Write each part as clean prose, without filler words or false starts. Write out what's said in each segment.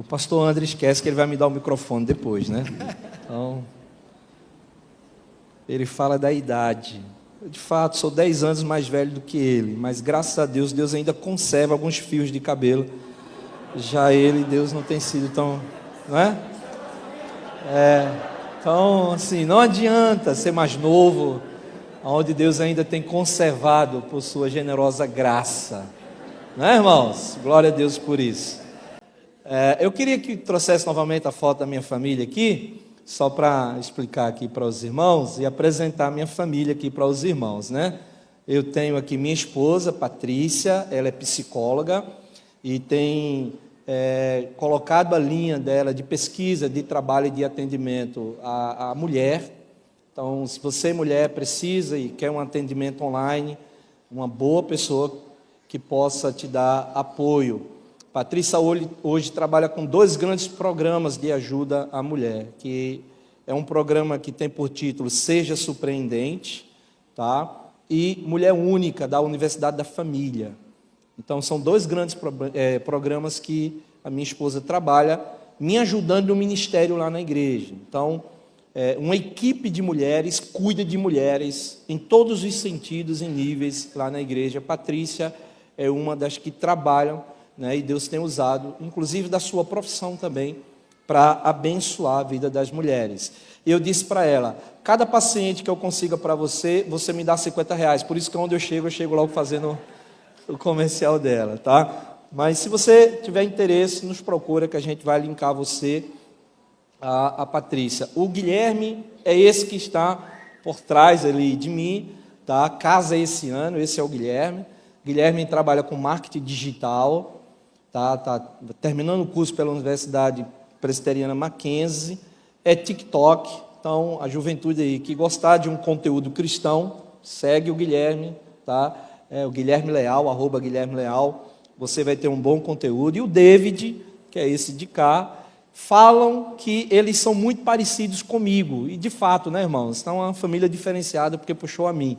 O pastor André esquece que ele vai me dar o microfone depois, né? Então, ele fala da idade. Eu, de fato, sou 10 anos mais velho do que ele, mas graças a Deus, Deus ainda conserva alguns fios de cabelo. Já ele, Deus não tem sido tão, não é? Então, assim, não adianta ser mais novo, onde Deus ainda tem conservado por sua generosa graça. Não é, irmãos? Glória a Deus por isso. Eu queria que trouxesse novamente a foto da minha família aqui, só para explicar aqui para os irmãos e apresentar a minha família aqui para os irmãos, né? Eu tenho aqui minha esposa, Patrícia, ela é psicóloga e tem colocado a linha dela de pesquisa, de trabalho e de atendimento à mulher. Então, se você, mulher, precisa e quer um atendimento online, uma boa pessoa que possa te dar apoio. Patrícia hoje trabalha com 2 grandes programas de ajuda à mulher, que é um programa que tem por título Seja Surpreendente, tá? E Mulher Única, da Universidade da Família. Então, são 2 grandes programas que a minha esposa trabalha, me ajudando no ministério lá na igreja. Então, uma equipe de mulheres cuida de mulheres em todos os sentidos e níveis lá na igreja. Patrícia é uma das que trabalham, né, e Deus tem usado, inclusive da sua profissão também, para abençoar a vida das mulheres. Eu disse para ela, cada paciente que eu consiga para você, você me dá R$50. Por isso que onde eu chego logo fazendo o comercial dela, tá? Mas se você tiver interesse, nos procura que a gente vai linkar você a Patrícia. O Guilherme é esse que está por trás ali de mim, tá? Casa esse ano, esse é o Guilherme. Guilherme trabalha com marketing digital, tá terminando o curso pela Universidade Presbiteriana Mackenzie, é TikTok. Então, a juventude aí que gostar de um conteúdo cristão, segue o Guilherme, tá? O Guilherme Leal, @Guilherme Leal, você vai ter um bom conteúdo. E o David, que é esse de cá, falam que eles são muito parecidos comigo, e de fato, né, irmãos? Então, é uma família diferenciada, porque puxou a mim,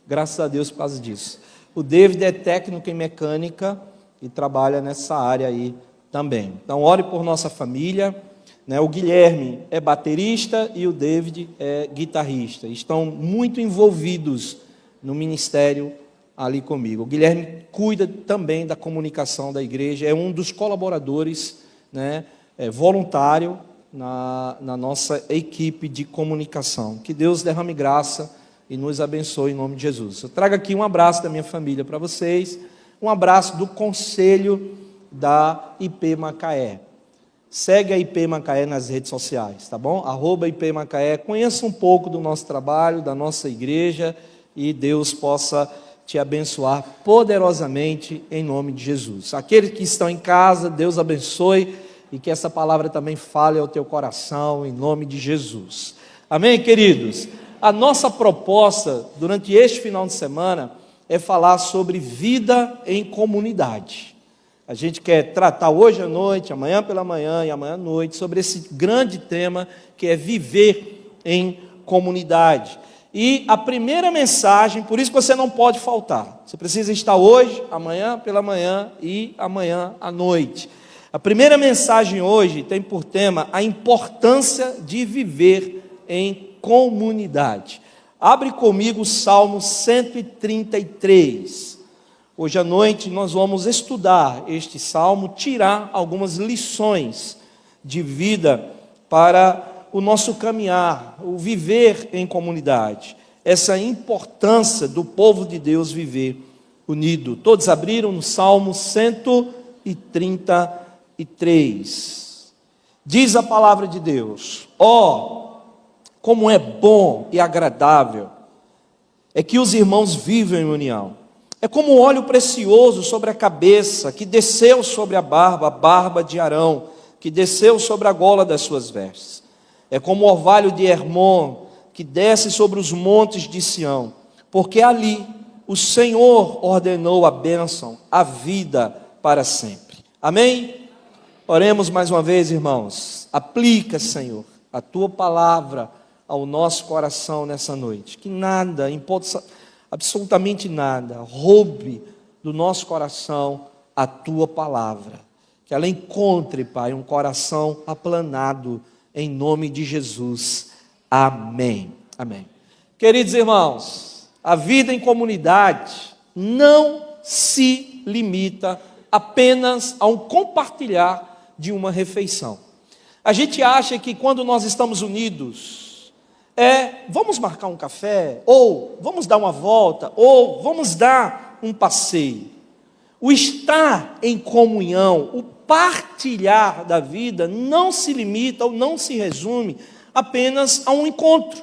graças a Deus por causa disso. O David é técnico em mecânica e trabalha nessa área aí também. Então, ore por nossa família, né? O Guilherme é baterista e o David é guitarrista. Estão muito envolvidos no ministério ali comigo. O Guilherme cuida também da comunicação da igreja, é um dos colaboradores, né, voluntário na nossa equipe de comunicação. Que Deus derrame graça e nos abençoe em nome de Jesus. Eu trago aqui um abraço da minha família para vocês, um abraço do conselho da IP Macaé. Segue a IP Macaé nas redes sociais, tá bom? @IP Macaé, conheça um pouco do nosso trabalho, da nossa igreja, e Deus possa te abençoar poderosamente em nome de Jesus. Aqueles que estão em casa, Deus abençoe, e que essa palavra também fale ao teu coração em nome de Jesus. Amém, queridos? A nossa proposta durante este final de semana é falar sobre vida em comunidade. A gente quer tratar hoje à noite, amanhã pela manhã e amanhã à noite sobre esse grande tema que é viver em comunidade. E a primeira mensagem, por isso que você não pode faltar. Você precisa estar hoje, amanhã pela manhã e amanhã à noite. A primeira mensagem hoje tem por tema a importância de viver em comunidade. Abre comigo o Salmo 133. Hoje à noite nós vamos estudar este salmo, tirar algumas lições de vida para o nosso caminhar, o viver em comunidade. Essa importância do povo de Deus viver unido. Todos abriram no Salmo 133. Diz a palavra de Deus: como é bom e agradável é que os irmãos vivam em união. É como um óleo precioso sobre a cabeça, que desceu sobre a barba de Arão, que desceu sobre a gola das suas vestes. É como o orvalho de Hermon, que desce sobre os montes de Sião, porque ali o Senhor ordenou a bênção, a vida para sempre. Amém? Oremos mais uma vez, irmãos. Aplica, Senhor, a tua palavra ao nosso coração nessa noite. Que nada, absolutamente nada, roube do nosso coração a tua palavra. Que ela encontre, Pai, um coração aplanado, em nome de Jesus. Amém. Amém. Queridos irmãos, a vida em comunidade não se limita apenas a um compartilhar de uma refeição. A gente acha que quando nós estamos unidos, vamos marcar um café, ou vamos dar uma volta, ou vamos dar um passeio. O estar em comunhão, o partilhar da vida não se limita ou não se resume apenas a um encontro,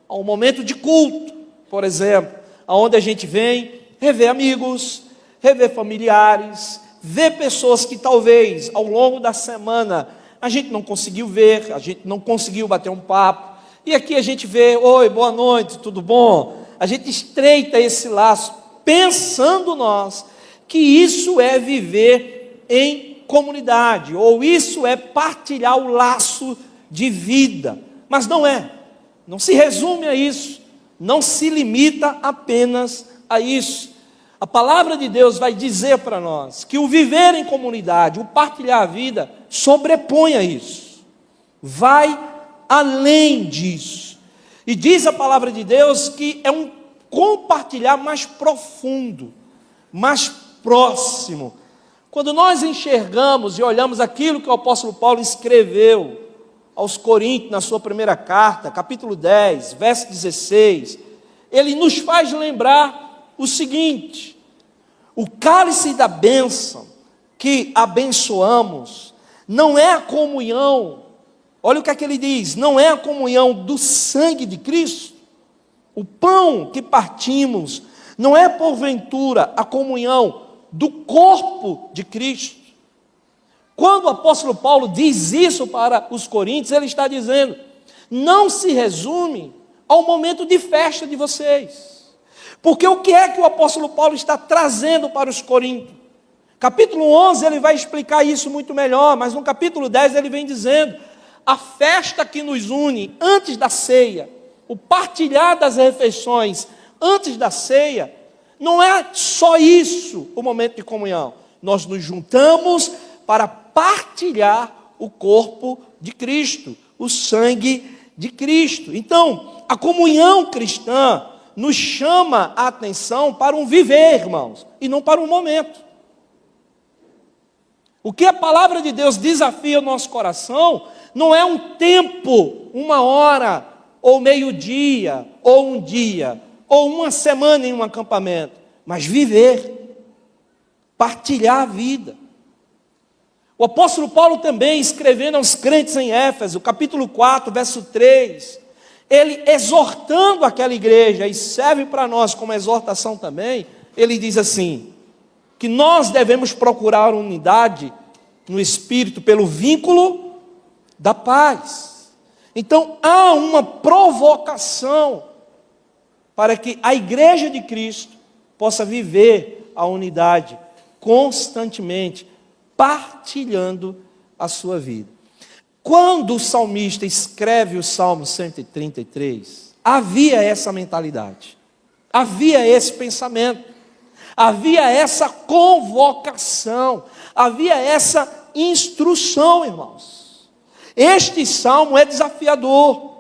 a um momento de culto, por exemplo, onde a gente vem rever amigos, rever familiares, ver pessoas que talvez ao longo da semana a gente não conseguiu ver, a gente não conseguiu bater um papo, e aqui a gente vê, oi, boa noite, tudo bom? A gente estreita esse laço, pensando nós que isso é viver em comunidade, ou isso é partilhar o laço de vida, mas não se resume a isso, não se limita apenas a isso. A palavra de Deus vai dizer para nós que o viver em comunidade, o partilhar a vida, sobrepõe a isso, vai além disso, e diz a palavra de Deus que é um compartilhar mais profundo, mais próximo. Quando nós enxergamos e olhamos aquilo que o apóstolo Paulo escreveu aos Coríntios, na sua primeira carta, capítulo 10, verso 16, ele nos faz lembrar o seguinte: o cálice da bênção que abençoamos não é a comunhão, olha o que é que ele diz, não é a comunhão do sangue de Cristo. O pão que partimos não é porventura a comunhão do corpo de Cristo. Quando o apóstolo Paulo diz isso para os coríntios, ele está dizendo, não se resume ao momento de festa de vocês, porque o que é que o apóstolo Paulo está trazendo para os coríntios? Capítulo 11 ele vai explicar isso muito melhor, mas no capítulo 10 ele vem dizendo, a festa que nos une antes da ceia, o partilhar das refeições antes da ceia, não é só isso o momento de comunhão. Nós nos juntamos para partilhar o corpo de Cristo, o sangue de Cristo. Então, a comunhão cristã nos chama a atenção para um viver, irmãos, e não para um momento. O que a palavra de Deus desafia o nosso coração não é um tempo, uma hora, ou meio-dia, ou um dia, ou uma semana em um acampamento, mas viver, partilhar a vida. O apóstolo Paulo também, escrevendo aos crentes em Éfeso, capítulo 4, verso 3, ele exortando aquela igreja, e serve para nós como exortação também, ele diz assim, que nós devemos procurar unidade no Espírito pelo vínculo da paz. Então há uma provocação para que a igreja de Cristo possa viver a unidade constantemente, partilhando a sua vida. Quando o salmista escreve o Salmo 133, havia essa mentalidade, havia esse pensamento, havia essa convocação, havia essa instrução, irmãos. Este salmo é desafiador.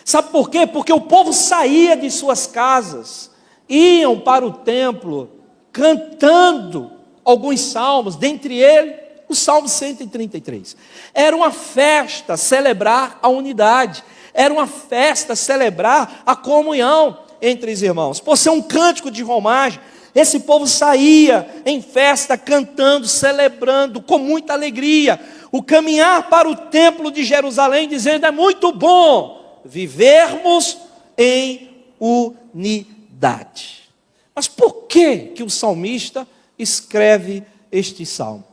Sabe por quê? Porque o povo saía de suas casas, iam para o templo, cantando alguns salmos, dentre eles o Salmo 133. Era uma festa celebrar a unidade, era uma festa celebrar a comunhão entre os irmãos. Por ser um cântico de romagem, esse povo saía em festa, cantando, celebrando, com muita alegria, o caminhar para o templo de Jerusalém, dizendo, é muito bom vivermos em unidade. Mas por que o salmista escreve este salmo?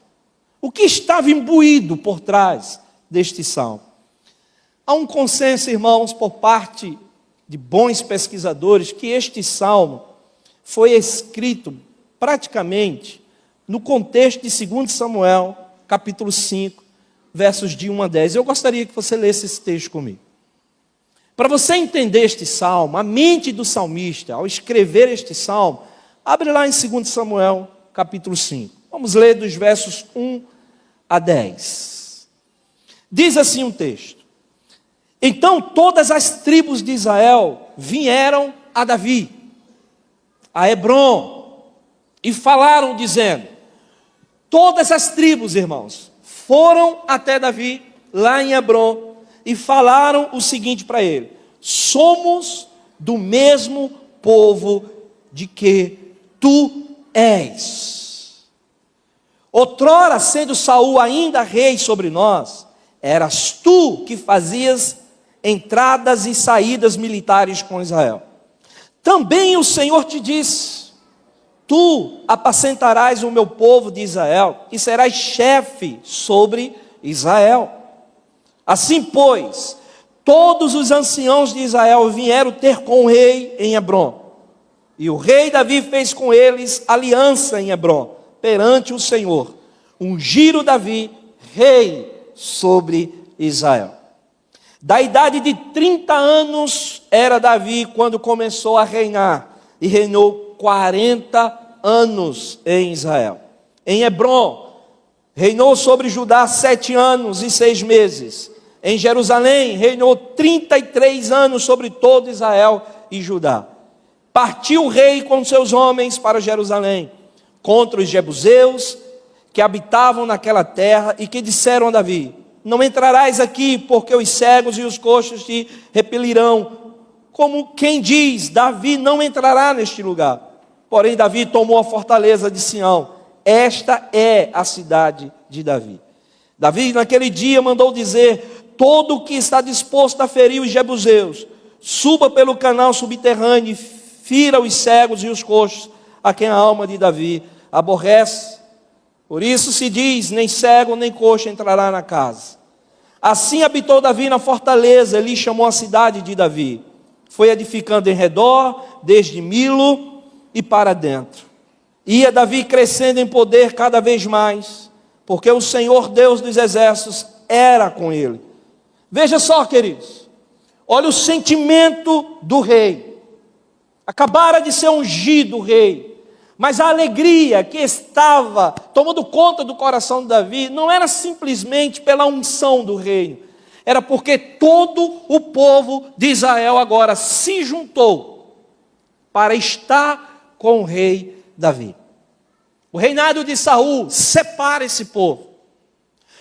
O que estava imbuído por trás deste salmo? Há um consenso, irmãos, por parte de bons pesquisadores, que este salmo foi escrito praticamente no contexto de 2 Samuel, capítulo 5, versos de 1 a 10. Eu gostaria que você lesse esse texto comigo. Para você entender este salmo, a mente do salmista, ao escrever este salmo, abre lá em 2 Samuel, capítulo 5. Vamos ler dos versos 1 a 10. Diz assim um texto: então todas as tribos de Israel vieram a Davi, a Hebrom, e falaram dizendo, todas as tribos, irmãos, foram até Davi, lá em Hebrom, e falaram o seguinte para ele: somos do mesmo povo de que tu és. Outrora, sendo Saul ainda rei sobre nós, eras tu que fazias entradas e saídas militares com Israel. Também o Senhor te disse: tu apacentarás o meu povo de Israel e serás chefe sobre Israel. Assim, pois, todos os anciãos de Israel vieram ter com o rei em Hebrom. E o rei Davi fez com eles aliança em Hebrom, perante o Senhor. Ungiram Davi rei sobre Israel. Da idade de 30 anos era Davi quando começou a reinar, e reinou 40 anos em Israel. Em Hebrom, reinou sobre Judá 7 anos e 6 meses. Em Jerusalém, reinou 33 anos sobre todo Israel e Judá. Partiu o rei com seus homens para Jerusalém, contra os jebuseus que habitavam naquela terra, e que disseram a Davi: não entrarás aqui, porque os cegos e os coxos te repelirão. Como quem diz, Davi não entrará neste lugar. Porém Davi tomou a fortaleza de Sião. Esta é a cidade de Davi. Davi naquele dia mandou dizer: todo o que está disposto a ferir os jebuseus, suba pelo canal subterrâneo e fira os cegos e os coxos, a quem a alma de Davi aborrece. Por isso se diz: nem cego nem coxo entrará na casa. Assim habitou Davi na fortaleza. Ele chamou a cidade de Davi. Foi edificando em redor, desde Milo e para dentro. Ia Davi crescendo em poder cada vez mais, porque o Senhor Deus dos exércitos era com ele. Veja só, queridos, olha o sentimento do rei. Acabara de ser ungido o rei, mas a alegria que estava tomando conta do coração de Davi não era simplesmente pela unção do reino, era porque todo o povo de Israel agora se juntou para estar com o rei Davi. O reinado de Saul separa esse povo.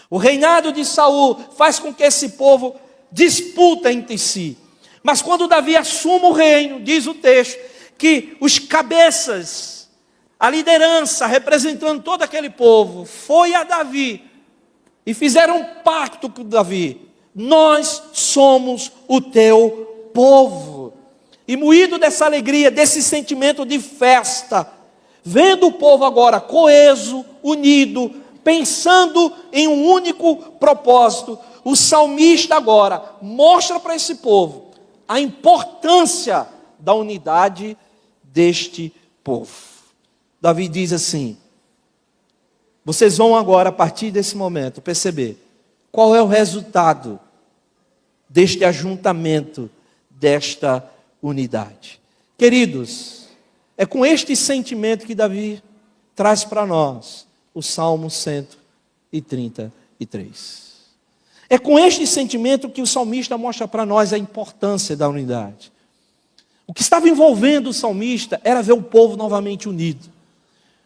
O reinado de Saul faz com que esse povo disputa entre si. Mas quando Davi assume o reino, diz o texto, que os cabeças, a liderança representando todo aquele povo, foi a Davi e fizeram um pacto com Davi: nós somos o teu povo. E moído dessa alegria, desse sentimento de festa, vendo o povo agora coeso, unido, pensando em um único propósito, o salmista agora mostra para esse povo a importância da unidade deste povo. Davi diz assim: vocês vão agora, a partir desse momento, perceber qual é o resultado deste ajuntamento, desta unidade. Queridos, é com este sentimento que Davi traz para nós o Salmo 133. É com este sentimento que o salmista mostra para nós a importância da unidade. O que estava envolvendo o salmista era ver o povo novamente unido.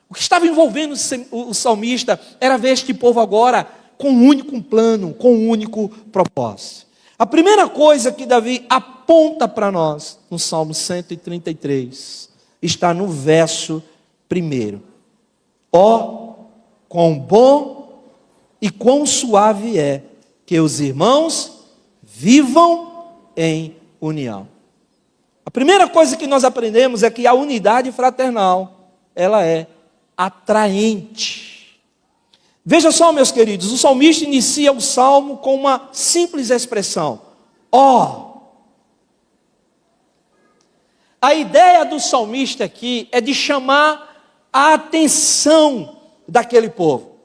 O que estava envolvendo o salmista era ver este povo agora com um único plano, com um único propósito. A primeira coisa que Davi aponta para nós no Salmo 133 está no verso 1. Ó, quão bom e quão suave é que os irmãos vivam em união. A primeira coisa que nós aprendemos é que a unidade fraternal, ela é atraente. Veja só, meus queridos, o salmista inicia o salmo com uma simples expressão: ó. A ideia do salmista aqui é de chamar a atenção daquele povo.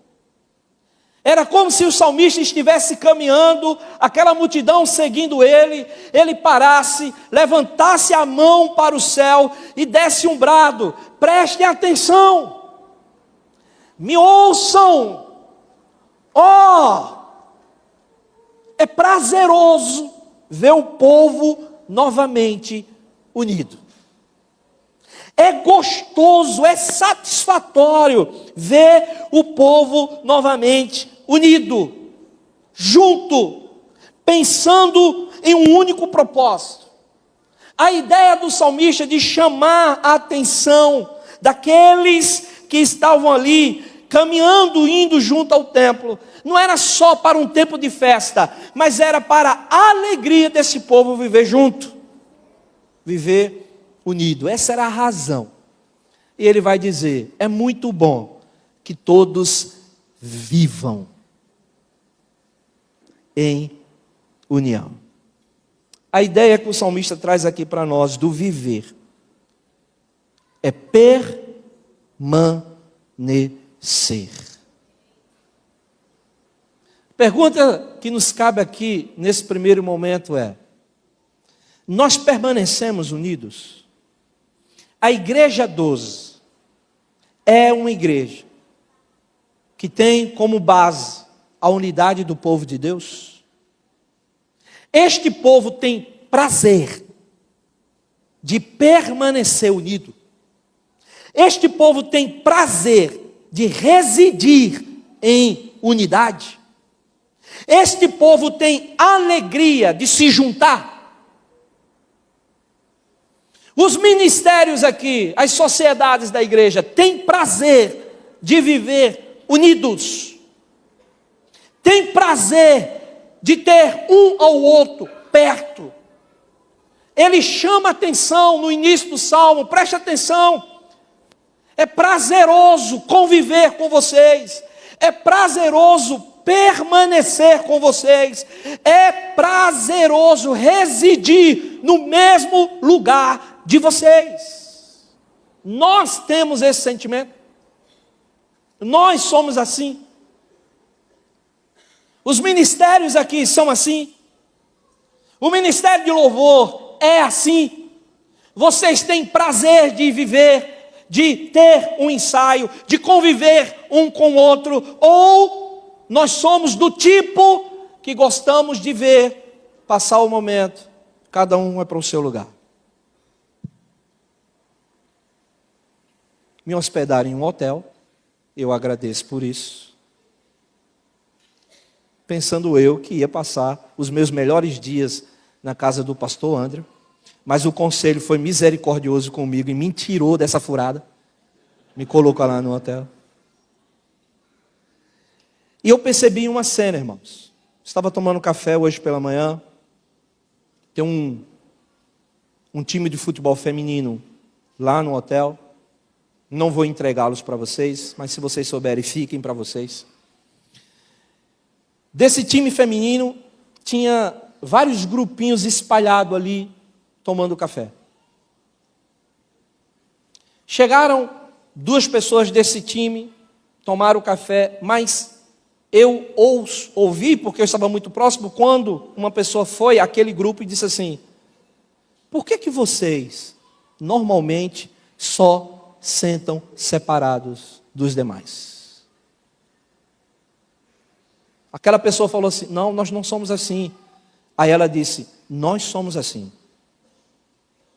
Era como se o salmista estivesse caminhando, aquela multidão seguindo ele, ele parasse, levantasse a mão para o céu e desse um brado: prestem atenção, me ouçam, Oh, é prazeroso ver o povo novamente unido. É gostoso, é satisfatório ver o povo novamente unido, junto, pensando em um único propósito. A ideia do salmista de chamar a atenção daqueles que estavam ali, caminhando, indo junto ao templo, não era só para um tempo de festa, mas era para a alegria desse povo viver junto, viver unido. Essa era a razão. E ele vai dizer: é muito bom que todos vivam em união. A ideia que o salmista traz aqui para nós do viver é permanecer. A pergunta que nos cabe aqui nesse primeiro momento é: nós permanecemos unidos? A igreja 12 é uma igreja que tem como base a unidade do povo de Deus. Este povo tem prazer de permanecer unido. Este povo tem prazer de residir em unidade. Este povo tem alegria de se juntar. Os ministérios aqui, as sociedades da igreja, têm prazer de viver unidos. Tem prazer de ter um ao outro perto. Ele chama atenção no início do salmo, preste atenção. É prazeroso conviver com vocês. É prazeroso permanecer com vocês. É prazeroso residir no mesmo lugar de vocês. Nós temos esse sentimento. Nós somos assim. Os ministérios aqui são assim. O ministério de louvor é assim. Vocês têm prazer de viver, de ter um ensaio, de conviver um com o outro, ou nós somos do tipo que gostamos de ver passar o momento, cada um é para o seu lugar. Me hospedar em um hotel, eu agradeço por isso. Pensando eu que ia passar os meus melhores dias na casa do pastor André, mas o conselho foi misericordioso comigo e me tirou dessa furada, me colocou lá no hotel. E eu percebi uma cena, irmãos. Estava tomando café hoje pela manhã, tem um time de futebol feminino lá no hotel. Não vou entregá-los para vocês, mas se vocês souberem, fiquem para vocês. Desse time feminino, tinha vários grupinhos espalhados ali, tomando café. Chegaram 2 pessoas desse time, tomaram o café, mas eu ouvi, porque eu estava muito próximo, quando uma pessoa foi àquele grupo e disse assim: por que vocês, normalmente, só sentam separados dos demais? Aquela pessoa falou assim: não, nós não somos assim. Aí ela disse: nós somos assim.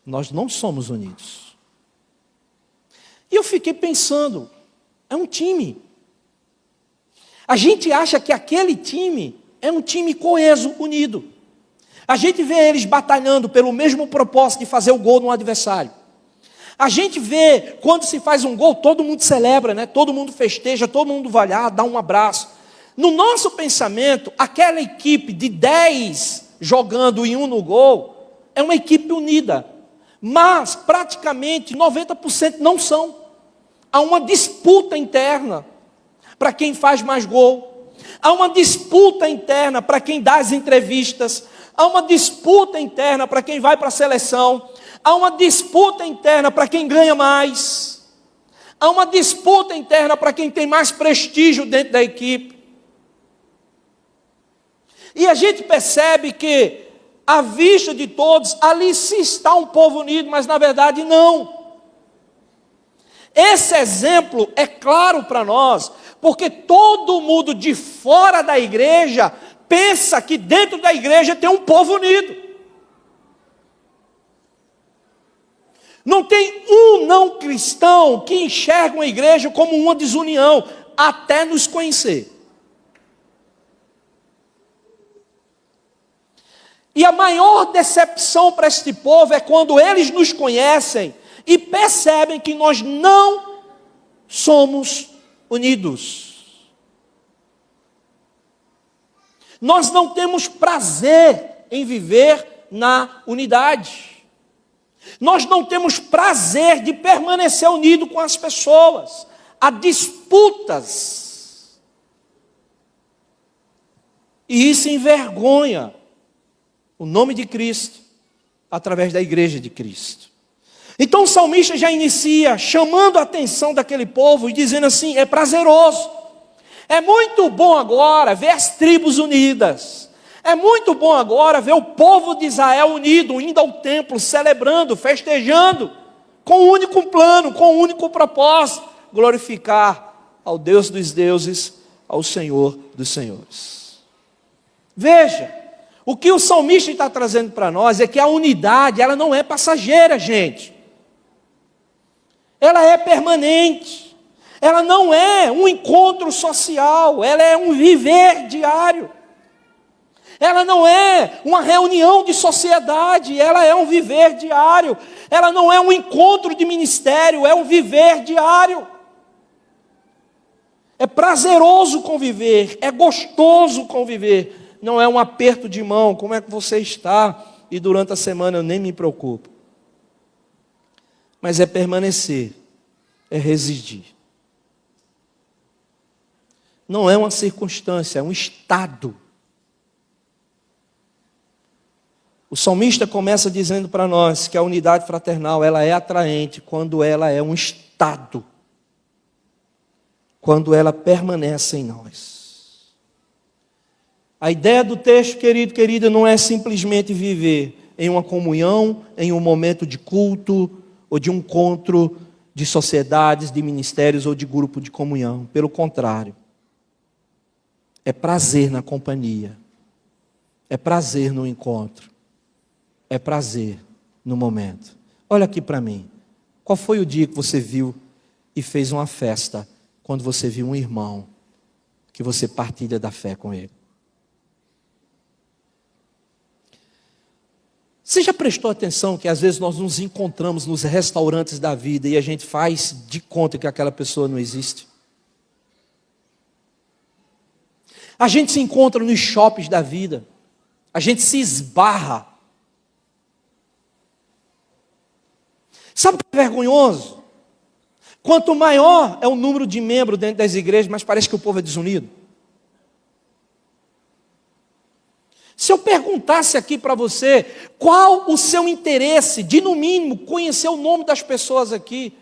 Nós não somos unidos. E eu fiquei pensando, é um time. A gente acha que aquele time é um time coeso, unido. A gente vê eles batalhando pelo mesmo propósito de fazer o gol no adversário. A gente vê, quando se faz um gol, todo mundo celebra, né? Todo mundo festeja, todo mundo vai lá, dá um abraço. No nosso pensamento, aquela equipe de 10 jogando e 1 no gol, é uma equipe unida. Mas, praticamente, 90% não são. Há uma disputa interna para quem faz mais gol. Há uma disputa interna para quem dá as entrevistas. Há uma disputa interna para quem vai para a seleção. Há uma disputa interna para quem ganha mais. Há uma disputa interna para quem tem mais prestígio dentro da equipe. E a gente percebe que, à vista de todos, ali se está um povo unido, mas na verdade não. Esse exemplo é claro para nós, Porque todo mundo de fora da igreja pensa que dentro da igreja tem um povo unido. Não tem um não cristão que enxerga uma igreja como uma desunião, até nos conhecer. E a maior decepção para este povo é quando eles nos conhecem e percebem que nós não somos unidos. Nós não temos prazer em viver na unidade. Nós não temos prazer de permanecer unido com as pessoas. Há disputas. E isso envergonha o nome de Cristo através da igreja de Cristo. Então o salmista já inicia chamando a atenção daquele povo e dizendo assim: é prazeroso, é muito bom agora ver as tribos unidas, é muito bom agora ver o povo de Israel unido, indo ao templo, celebrando, festejando, com um único plano, com um único propósito: glorificar ao Deus dos deuses, ao Senhor dos senhores. Veja, o que o salmista está trazendo para nós é que a unidade, ela não é passageira, gente. Ela é permanente. Ela não é um encontro social, ela é um viver diário. Ela não é uma reunião de sociedade, ela é um viver diário. Ela não é um encontro de ministério, é um viver diário. É prazeroso conviver, é gostoso conviver. Não é um aperto de mão, como é que você está? E durante a semana eu nem me preocupo. Mas é permanecer, é residir. Não é uma circunstância, é um estado. O salmista começa dizendo para nós que a unidade fraternal, ela é atraente quando ela é um estado. Quando ela permanece em nós. A ideia do texto, querido, querida, não é simplesmente viver em uma comunhão, em um momento de culto, ou de um encontro de sociedades, de ministérios ou de grupo de comunhão. Pelo contrário, é prazer na companhia, é prazer no encontro, é prazer no momento. Olha aqui para mim, qual foi o dia que você viu e fez uma festa, quando você viu um irmão, que você partilha da fé com ele? Você já prestou atenção que às vezes nós nos encontramos nos restaurantes da vida e a gente faz de conta que aquela pessoa não existe? A gente se encontra nos shoppings da vida, a gente se esbarra. Sabe o que é vergonhoso? Quanto maior é o número de membros dentro das igrejas, mais parece que o povo é desunido. Se eu perguntasse aqui para você, qual o seu interesse de, no mínimo, conhecer o nome das pessoas aqui,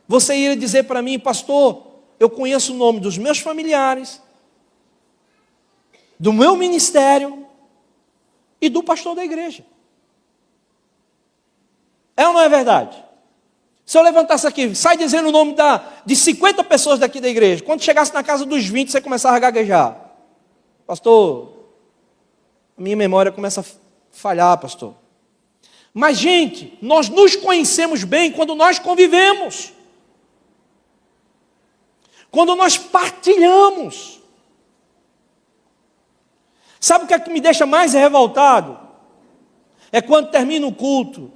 você iria dizer para mim: pastor, eu conheço o nome dos meus familiares, do meu ministério e do pastor da igreja. É ou não é verdade? Se eu levantasse aqui, sai dizendo o nome de 50 pessoas daqui da igreja, quando chegasse na casa dos 20, você começava a gaguejar. Pastor, a minha memória começa a falhar, pastor. Mas, gente, nós nos conhecemos bem quando nós convivemos. Quando nós partilhamos. Sabe o que é que me deixa mais revoltado? É quando termina o culto.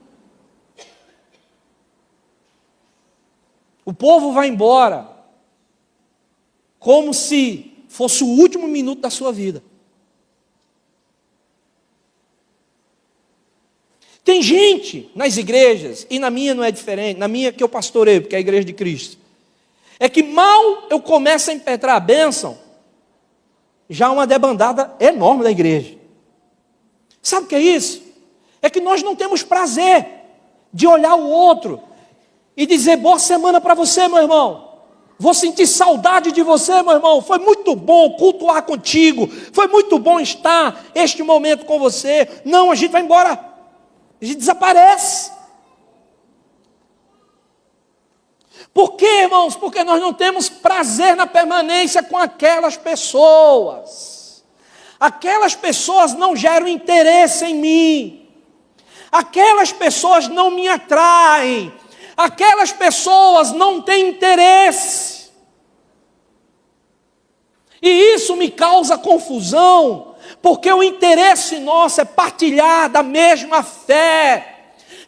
O povo vai embora, como se fosse o último minuto da sua vida. Tem gente nas igrejas, e na minha não é diferente, na minha que eu pastoreio, porque é a igreja de Cristo, é que mal eu começo a impetrar a bênção, já há uma debandada enorme da igreja. Sabe o que é isso? É que nós não temos prazer de olhar o outro e dizer: boa semana para você, meu irmão. Vou sentir saudade de você, meu irmão. Foi muito bom cultuar contigo. Foi muito bom estar este momento com você. Não, a gente vai embora. A gente desaparece. Por quê, irmãos? Porque nós não temos prazer na permanência com aquelas pessoas. Aquelas pessoas não geram interesse em mim. Aquelas pessoas não me atraem. Aquelas pessoas não têm interesse. E isso me causa confusão, porque o interesse nosso é partilhar da mesma fé.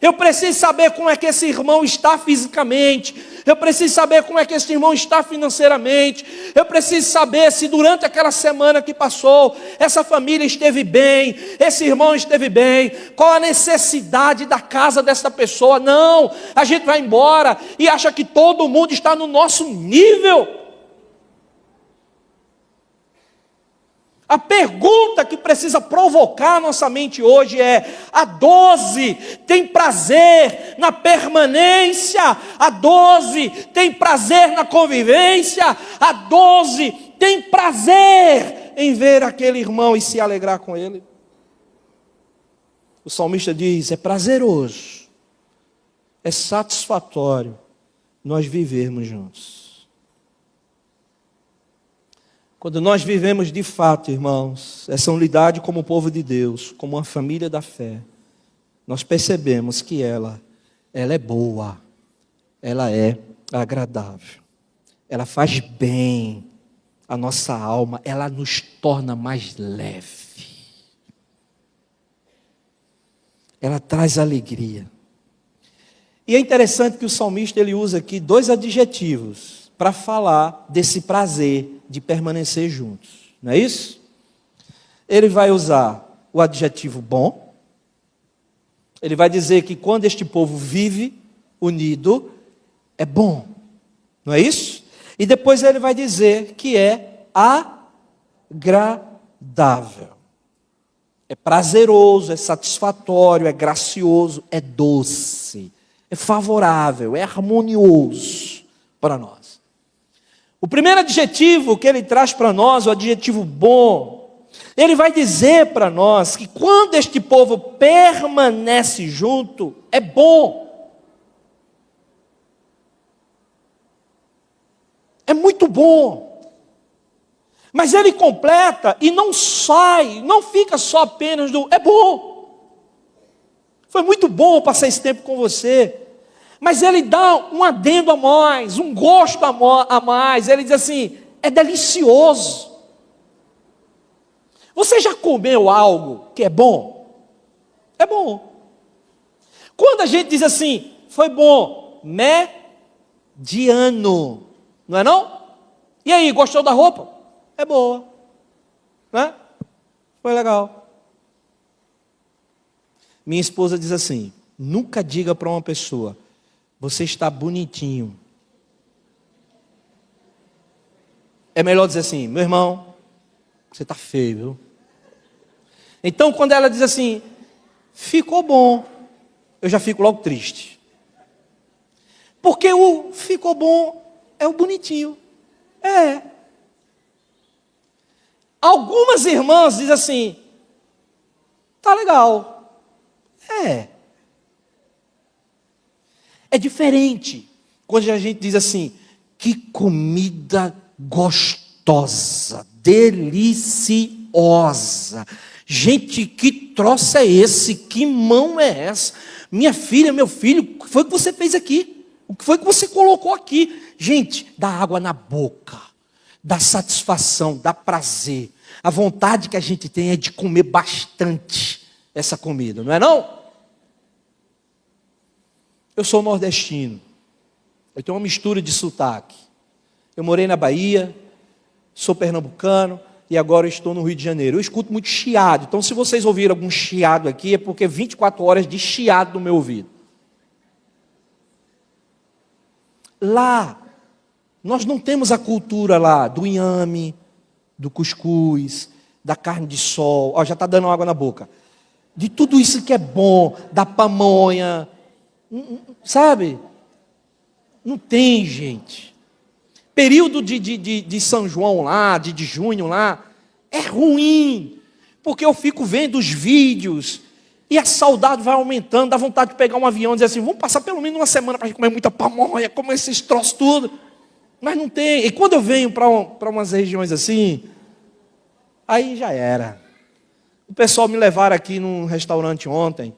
Eu preciso saber como é que esse irmão está fisicamente. Eu preciso saber como é que esse irmão está financeiramente. Eu preciso saber se durante aquela semana que passou, essa família esteve bem, esse irmão esteve bem, qual a necessidade da casa dessa pessoa. Não, a gente vai embora e acha que todo mundo está no nosso nível. A pergunta que precisa provocar nossa mente hoje é: a 12 tem prazer na permanência? A 12 tem prazer na convivência? A 12 tem prazer em ver aquele irmão e se alegrar com ele? O salmista diz: é prazeroso, é satisfatório nós vivermos juntos. Quando nós vivemos de fato, irmãos, essa unidade como povo de Deus, como uma família da fé, nós percebemos que ela é boa, ela é agradável, ela faz bem à nossa alma, ela nos torna mais leve, ela traz alegria. E é interessante que o salmista ele usa aqui 2 adjetivos para falar desse prazer de permanecer juntos, não é isso? Ele vai usar o adjetivo bom, ele vai dizer que quando este povo vive unido, é bom, não é isso? E depois ele vai dizer que é agradável, é prazeroso, é satisfatório, é gracioso, é doce, é favorável, é harmonioso para nós. O primeiro adjetivo que ele traz para nós, o adjetivo bom, ele vai dizer para nós que quando este povo permanece junto, é bom. É muito bom. Mas ele completa e não sai, não fica só apenas do é bom. Foi muito bom passar esse tempo com você. Mas ele dá um adendo a mais, um gosto a mais. Ele diz assim: é delicioso. Você já comeu algo que é bom? É bom. Quando a gente diz assim, foi bom, mediano, não é não? E aí, gostou da roupa? É boa, né? Foi legal. Minha esposa diz assim: nunca diga para uma pessoa, você está bonitinho. É melhor dizer assim, meu irmão, você está feio, viu? Então, quando ela diz assim, ficou bom, eu já fico logo triste. Porque o ficou bom é o bonitinho. É. Algumas irmãs dizem assim, tá legal. É. É diferente quando a gente diz assim, que comida gostosa, deliciosa. Gente, que troço é esse? Que mão é essa? Minha filha, meu filho, o que foi que você fez aqui? O que foi que você colocou aqui? Gente, dá água na boca, dá satisfação, dá prazer. A vontade que a gente tem é de comer bastante essa comida, não é não? Eu sou nordestino, eu tenho uma mistura de sotaque. Eu morei na Bahia, sou pernambucano e agora estou no Rio de Janeiro. Eu escuto muito chiado, então se vocês ouviram algum chiado aqui, é porque 24 horas de chiado no meu ouvido. Lá, nós não temos a cultura lá do inhame, do cuscuz, da carne de sol, ó, já está dando água na boca. De tudo isso que é bom, da pamonha, sabe? Não tem, gente. Período de São João lá, de junho lá, é ruim, porque eu fico vendo os vídeos E a saudade vai aumentando, dá vontade de pegar um avião e dizer assim, vamos passar pelo menos uma semana para a gente comer muita pamonha, comer esses troços tudo. Mas não tem. E quando eu venho para umas regiões assim, aí já era. O pessoal me levaram aqui num restaurante ontem.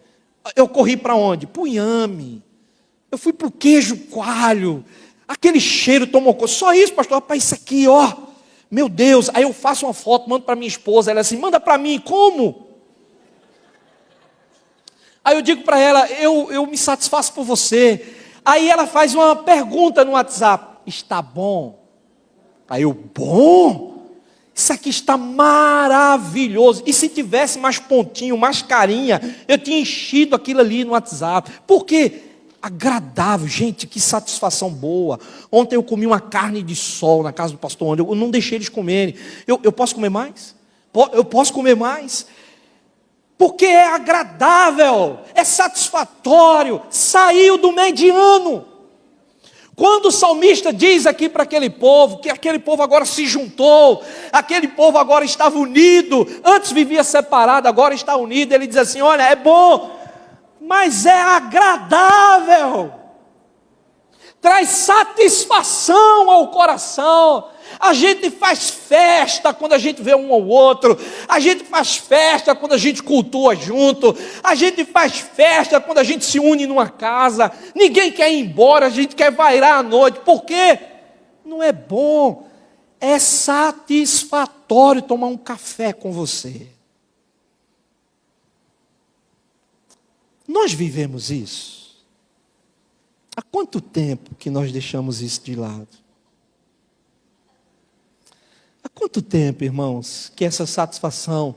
Eu corri para onde? Para o inhame. Eu fui para o queijo coalho. Aquele cheiro tomou conta. Só isso, pastor. Rapaz, isso aqui, ó. Meu Deus. Aí eu faço uma foto, mando para minha esposa. Ela assim, manda para mim. Como? Aí eu digo para ela, eu me satisfaço por você. Aí ela faz uma pergunta no WhatsApp. Está bom? Aí eu, bom? Isso aqui está maravilhoso. E se tivesse mais pontinho, mais carinha, eu tinha enchido aquilo ali no WhatsApp. Por quê? Agradável, gente, que satisfação boa. Ontem eu comi uma carne de sol na casa do pastor André. Eu não deixei eles comerem. Eu posso comer mais? Eu posso comer mais? Porque é agradável, é satisfatório, saiu do mediano. Quando o salmista diz aqui para aquele povo, que aquele povo agora se juntou, aquele povo agora estava unido, antes vivia separado, agora está unido, ele diz assim, olha, é bom, mas é agradável, traz satisfação ao coração. A gente faz festa quando a gente vê um ao outro, a gente faz festa quando a gente cultua junto, a gente faz festa quando a gente se une numa casa, ninguém quer ir embora, a gente quer vairar à noite, por quê? Não é bom, é satisfatório tomar um café com você. Nós vivemos isso? Há quanto tempo que nós deixamos isso de lado? Há quanto tempo, irmãos, que essa satisfação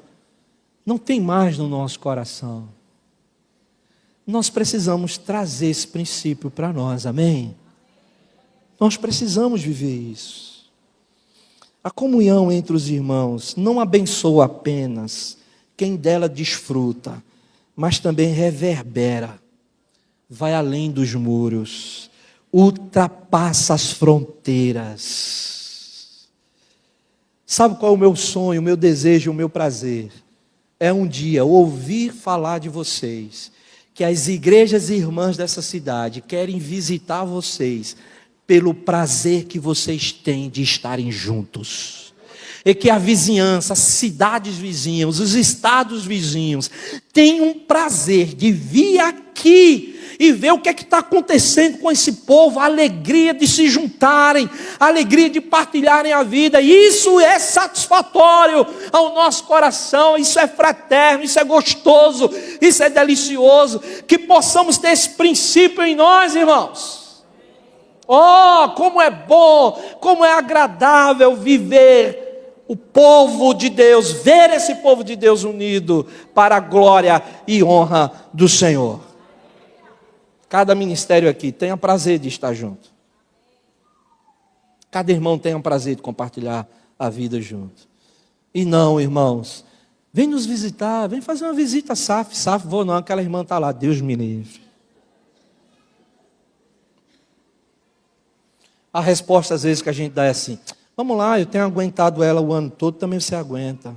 não tem mais no nosso coração? Nós precisamos trazer esse princípio para nós, amém? Nós precisamos viver isso. A comunhão entre os irmãos não abençoa apenas quem dela desfruta, mas também reverbera, vai além dos muros, ultrapassa as fronteiras. Sabe qual é o meu sonho, o meu desejo, o meu prazer? É um dia ouvir falar de vocês, que as igrejas irmãs dessa cidade querem visitar vocês, pelo prazer que vocês têm de estarem juntos. E que a vizinhança, as cidades vizinhas, os estados vizinhos, tenham prazer de vir aqui e ver o que é que está acontecendo com esse povo, a alegria de se juntarem, a alegria de partilharem a vida. Isso é satisfatório ao nosso coração, isso é fraterno, isso é gostoso, isso é delicioso, que possamos ter esse princípio em nós, irmãos. Oh, como é bom, como é agradável viver o povo de Deus, ver esse povo de Deus unido para a glória e honra do Senhor. Cada ministério aqui tenha prazer de estar junto. Cada irmão tenha prazer de compartilhar a vida junto. E não, irmãos, vem nos visitar, vem fazer uma visita SAF, vou não, aquela irmã está lá, Deus me livre. A resposta às vezes que a gente dá é assim, vamos lá, eu tenho aguentado ela o ano todo, também você aguenta.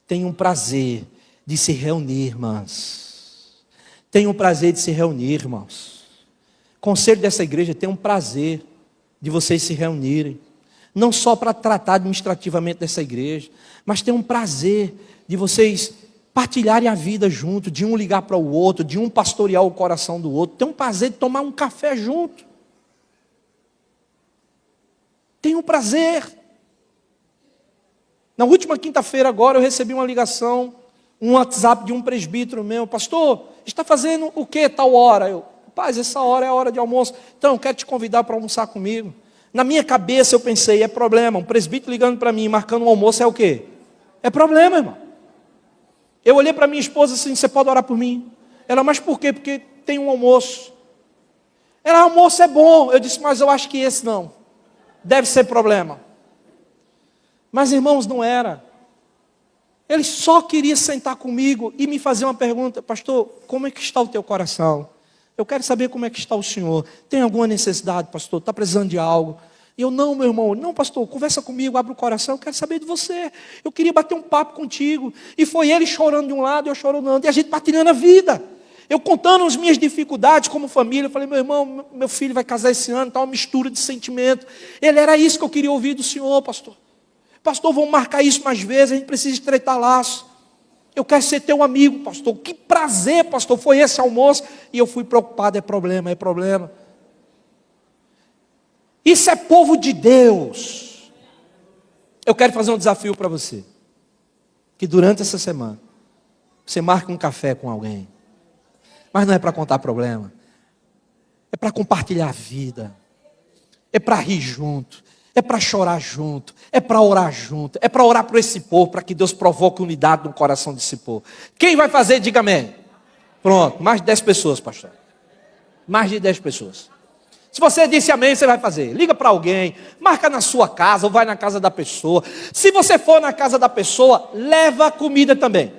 Tenha um prazer de se reunir, irmãs. Tenha um prazer de se reunir, irmãos. Conselho dessa igreja tem um prazer de vocês se reunirem. Não só para tratar administrativamente dessa igreja, mas tem um prazer de vocês partilharem a vida junto, de um ligar para o outro, de um pastorear o coração do outro. Tem um prazer de tomar um café junto. Tem um prazer. Na última quinta-feira agora eu recebi uma ligação, um WhatsApp de um presbítero meu, pastor, está fazendo o que tal hora? Eu, rapaz, essa hora é a hora de almoço, então eu quero te convidar para almoçar comigo. Na minha cabeça eu pensei, é problema, um presbítero ligando para mim, marcando um almoço é o quê? É problema, irmão. Eu olhei para minha esposa assim, você pode orar por mim? Ela, mas por quê? Porque tem um almoço. Ela, almoço é bom. Eu disse, mas eu acho que esse não. Deve ser problema. Mas irmãos, não era. Ele só queria sentar comigo e me fazer uma pergunta, pastor, como é que está o teu coração? Eu quero saber como é que está o senhor. Tem alguma necessidade, pastor? Está precisando de algo? E eu, não, meu irmão, não, pastor, conversa comigo, abre o coração, eu quero saber de você. Eu queria bater um papo contigo. E foi ele chorando de um lado e eu chorando do outro. E a gente partilhando a vida. Eu contando as minhas dificuldades como família. Eu falei, meu irmão, meu filho vai casar esse ano, está uma mistura de sentimento. Ele, era isso que eu queria ouvir do senhor, pastor. Pastor, vamos marcar isso mais vezes, a gente precisa estreitar laço. Eu quero ser teu amigo, pastor. Que prazer, pastor, foi esse almoço. E eu fui preocupado, é problema, é problema. Isso é povo de Deus. Eu quero fazer um desafio para você. Que durante essa semana, você marque um café com alguém. Mas não é para contar problema. É para compartilhar a vida. É para rir junto. É para chorar junto. É para orar junto. É para orar por esse povo, para que Deus provoque unidade no coração desse povo. Quem vai fazer, diga amém. Pronto, mais de 10 pessoas, pastor. Mais de 10 pessoas. Se você disse amém, você vai fazer. Liga para alguém, marca na sua casa ou vai na casa da pessoa. Se você for na casa da pessoa, leva comida também.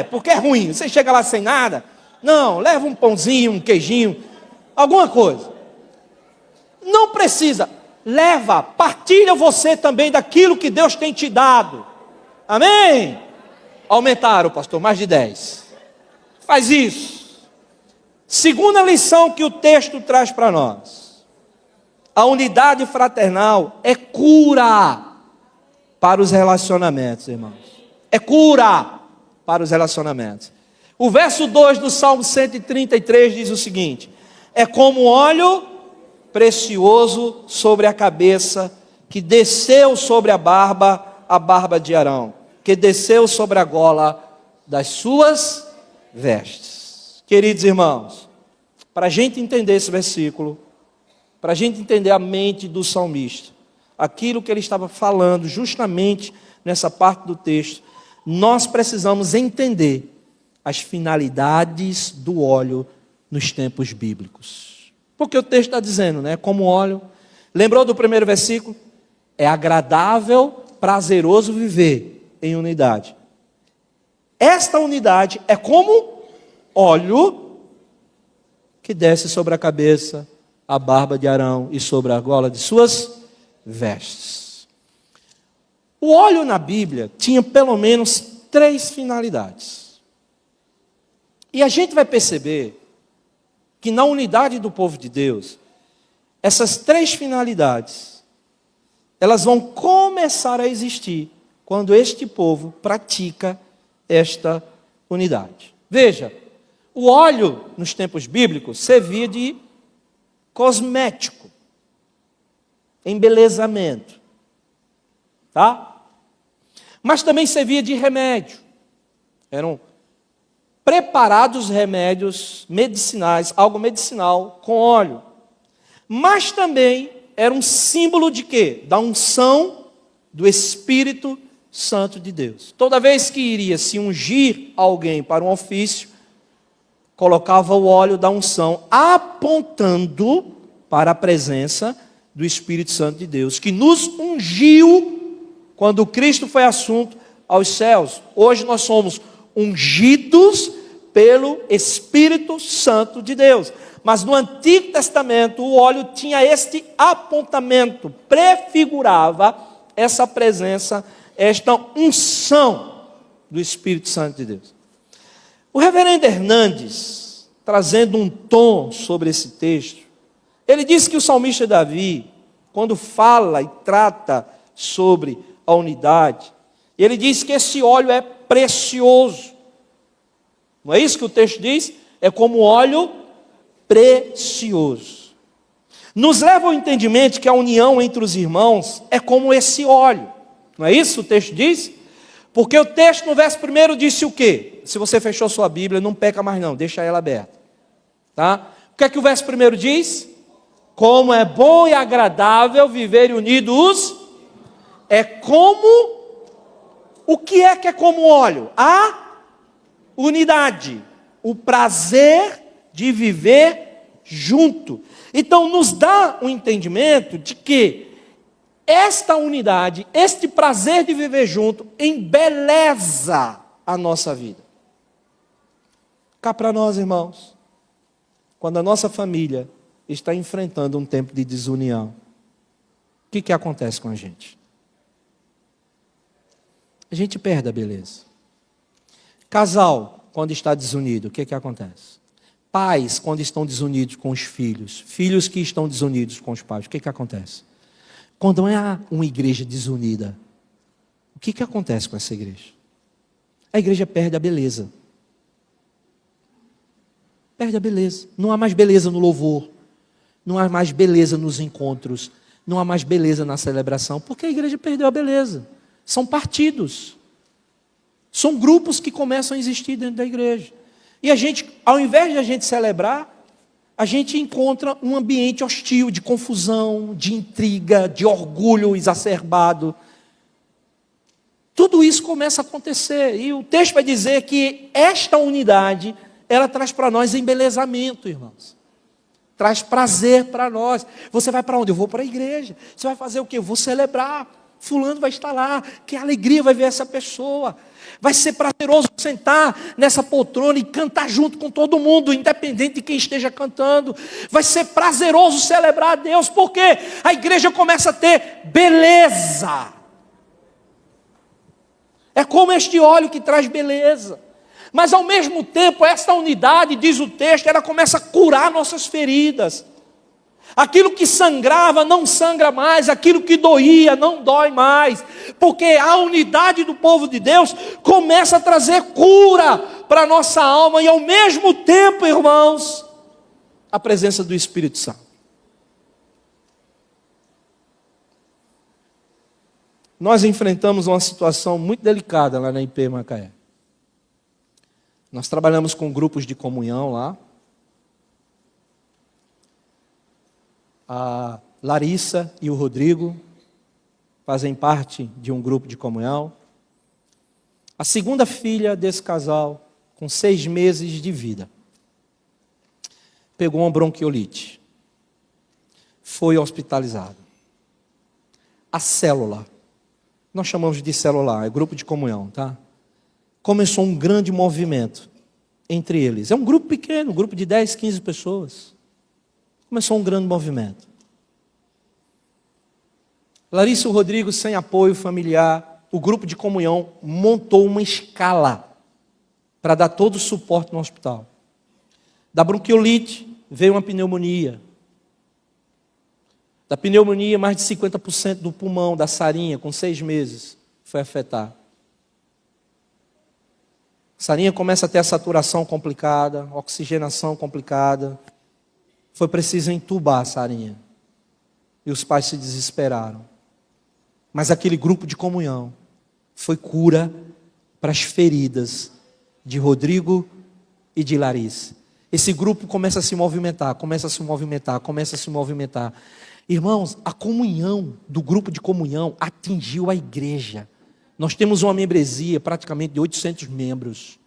Porque é ruim. Você chega lá sem nada. Não, leva um pãozinho, um queijinho, alguma coisa. Não precisa. Leva, partilha você também daquilo que Deus tem te dado. Amém? Aumentaram, pastor, mais de 10. Faz isso. Segunda lição que o texto traz para nós. A unidade fraternal é cura para os relacionamentos, irmãos. É cura para os relacionamentos. O verso 2 do Salmo 133 diz o seguinte: é como óleo precioso sobre a cabeça, que desceu sobre a barba de Arão, que desceu sobre a gola das suas vestes. Queridos irmãos, para a gente entender esse versículo, para a gente entender a mente do salmista, aquilo que ele estava falando justamente nessa parte do texto, nós precisamos entender as finalidades do óleo nos tempos bíblicos. Porque o texto está dizendo, né? Como óleo. Lembrou do primeiro versículo? É agradável, prazeroso viver em unidade. Esta unidade é como óleo que desce sobre a cabeça, a barba de Arão e sobre a gola de suas vestes. O óleo na Bíblia tinha pelo menos 3 finalidades. E a gente vai perceber que na unidade do povo de Deus, essas 3 finalidades, elas vão começar a existir quando este povo pratica esta unidade. Veja, o óleo nos tempos bíblicos servia de cosmético, embelezamento, tá? Mas também servia de remédio. Eram preparados remédios medicinais, algo medicinal com óleo. Mas também era um símbolo de quê? Da unção do Espírito Santo de Deus. Toda vez que iria se ungir alguém para um ofício, colocava o óleo da unção, apontando para a presença do Espírito Santo de Deus, que nos ungiu quando Cristo foi assunto aos céus. Hoje nós somos ungidos pelo Espírito Santo de Deus. Mas no Antigo Testamento o óleo tinha este apontamento, prefigurava essa presença, esta unção do Espírito Santo de Deus. O reverendo Hernandes, trazendo um tom sobre esse texto, ele diz que o salmista Davi, quando fala e trata sobre a unidade, ele diz que esse óleo é precioso. Não é isso que o texto diz? É como óleo precioso. Nos leva ao entendimento de que a união entre os irmãos é como esse óleo. Não é isso que o texto diz? Porque o texto no verso 1 disse o quê? Se você fechou sua Bíblia, não peca mais não, deixa ela aberta. Tá? O que é que o verso 1 diz? Como é bom e agradável viver unidos. É como... O que é como óleo? A unidade. O prazer de viver junto. Então nos dá um entendimento de que esta unidade, este prazer de viver junto, embeleza a nossa vida. Cá para nós, irmãos, quando a nossa família está enfrentando um tempo de desunião, o que acontece com a gente? A gente perde a beleza. Casal, quando está desunido, o que acontece? Pais, quando estão desunidos com os filhos. Filhos que estão desunidos com os pais, o que acontece? Quando é uma igreja desunida, o que acontece com essa igreja? A igreja perde a beleza. Perde a beleza. Não há mais beleza no louvor. Não há mais beleza nos encontros. Não há mais beleza na celebração. Porque a igreja perdeu a beleza. São partidos. São grupos que começam a existir dentro da igreja. E a gente, ao invés de a gente celebrar, a gente encontra um ambiente hostil, de confusão, de intriga, de orgulho exacerbado. Tudo isso começa a acontecer. E o texto vai dizer que esta unidade, ela traz para nós embelezamento, irmãos. Traz prazer para nós. Você vai para onde? Eu vou para a igreja. Você vai fazer o quê? Eu vou celebrar. Fulano vai estar lá. Que alegria vai ver essa pessoa. Vai ser prazeroso sentar nessa poltrona e cantar junto com todo mundo, independente de quem esteja cantando. Vai ser prazeroso celebrar a Deus, porque a igreja começa a ter beleza. É como este óleo que traz beleza. Mas ao mesmo tempo, esta unidade, diz o texto, ela começa a curar nossas feridas. Aquilo que sangrava não sangra mais, aquilo que doía não dói mais, porque a unidade do povo de Deus começa a trazer cura para a nossa alma, e ao mesmo tempo, irmãos, a presença do Espírito Santo. Nós enfrentamos uma situação muito delicada lá na IP Macaé. Nós trabalhamos com grupos de comunhão lá. A Larissa e o Rodrigo fazem parte de um grupo de comunhão. A segunda filha desse casal, com 6 meses de vida, pegou uma bronquiolite. Foi hospitalizada. A célula, nós chamamos de celular, é grupo de comunhão, tá? Começou um grande movimento entre eles. É um grupo pequeno, um grupo de 10, 15 pessoas. Começou um grande movimento. Larissa e o Rodrigo, sem apoio familiar, o grupo de comunhão montou uma escala para dar todo o suporte no hospital. Da bronquiolite veio uma pneumonia. Da pneumonia, mais de 50% do pulmão da Sarinha, com 6 meses, foi afetado. Sarinha começa a ter a saturação complicada, oxigenação complicada. Foi preciso entubar a Sarinha. E os pais se desesperaram. Mas aquele grupo de comunhão foi cura para as feridas de Rodrigo e de Larissa. Esse grupo começa a se movimentar, começa a se movimentar, começa a se movimentar. Irmãos, a comunhão do grupo de comunhão atingiu a igreja. Nós temos uma membresia praticamente de 800 membros.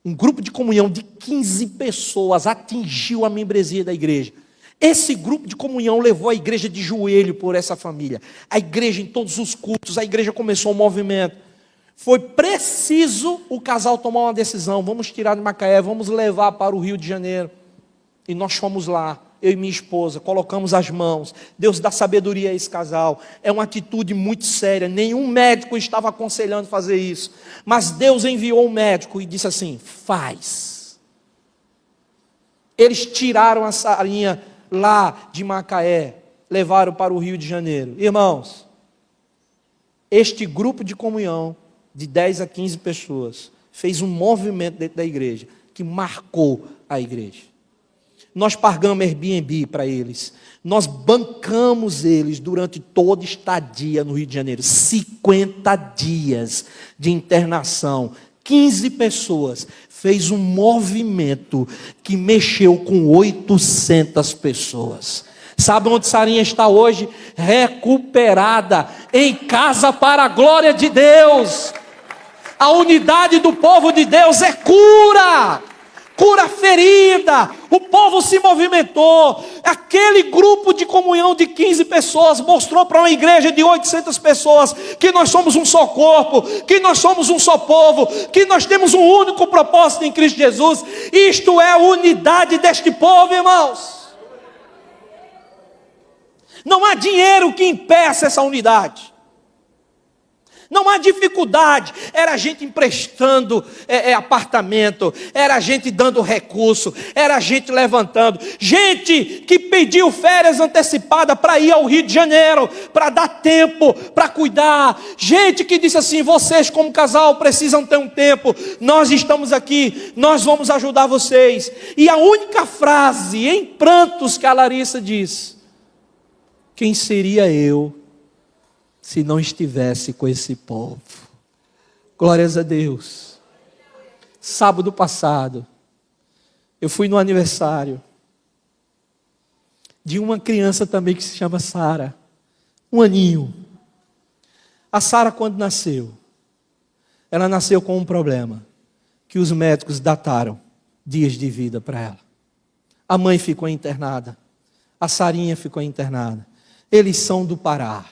Um grupo de comunhão de 15 pessoas atingiu a membresia da igreja. Esse grupo de comunhão levou a igreja de joelho por essa família. A igreja em todos os cultos, a igreja começou um movimento. Foi preciso o casal tomar uma decisão. Vamos tirar de Macaé, vamos levar para o Rio de Janeiro. E nós fomos lá, eu e minha esposa, colocamos as mãos. Deus dá sabedoria a esse casal. É uma atitude muito séria. Nenhum médico estava aconselhando fazer isso. Mas Deus enviou um médico e disse assim: faz. Eles tiraram a Sarinha lá de Macaé, levaram para o Rio de Janeiro. Irmãos, este grupo de comunhão de 10 a 15 pessoas fez um movimento dentro da igreja que marcou a igreja. Nós pagamos Airbnb para eles. Nós bancamos eles durante toda estadia no Rio de Janeiro. 50 dias de internação. 15 pessoas. Fez um movimento que mexeu com 800 pessoas. Sabe onde Sarinha está hoje? Recuperada. Em casa para a glória de Deus. A unidade do povo de Deus é cura. Cura ferida, o povo se movimentou, aquele grupo de comunhão de 15 pessoas mostrou para uma igreja de 800 pessoas que nós somos um só corpo, que nós somos um só povo, que nós temos um único propósito em Cristo Jesus. Isto é a unidade deste povo, irmãos. Não há dinheiro que impeça essa unidade. Não há dificuldade, era gente emprestando apartamento, era gente dando recurso, era gente levantando, gente que pediu férias antecipadas para ir ao Rio de Janeiro, para dar tempo, para cuidar, gente que disse assim, vocês como casal precisam ter um tempo, nós estamos aqui, nós vamos ajudar vocês. E a única frase em prantos que a Larissa diz, quem seria eu se não estivesse com esse povo? Glórias a Deus. Sábado passado, eu fui no aniversário de uma criança também que se chama Sara, um aninho. A Sara, quando nasceu, ela nasceu com um problema, que os médicos dataram dias de vida para ela. A mãe ficou internada, a Sarinha ficou internada. Eles são do Pará.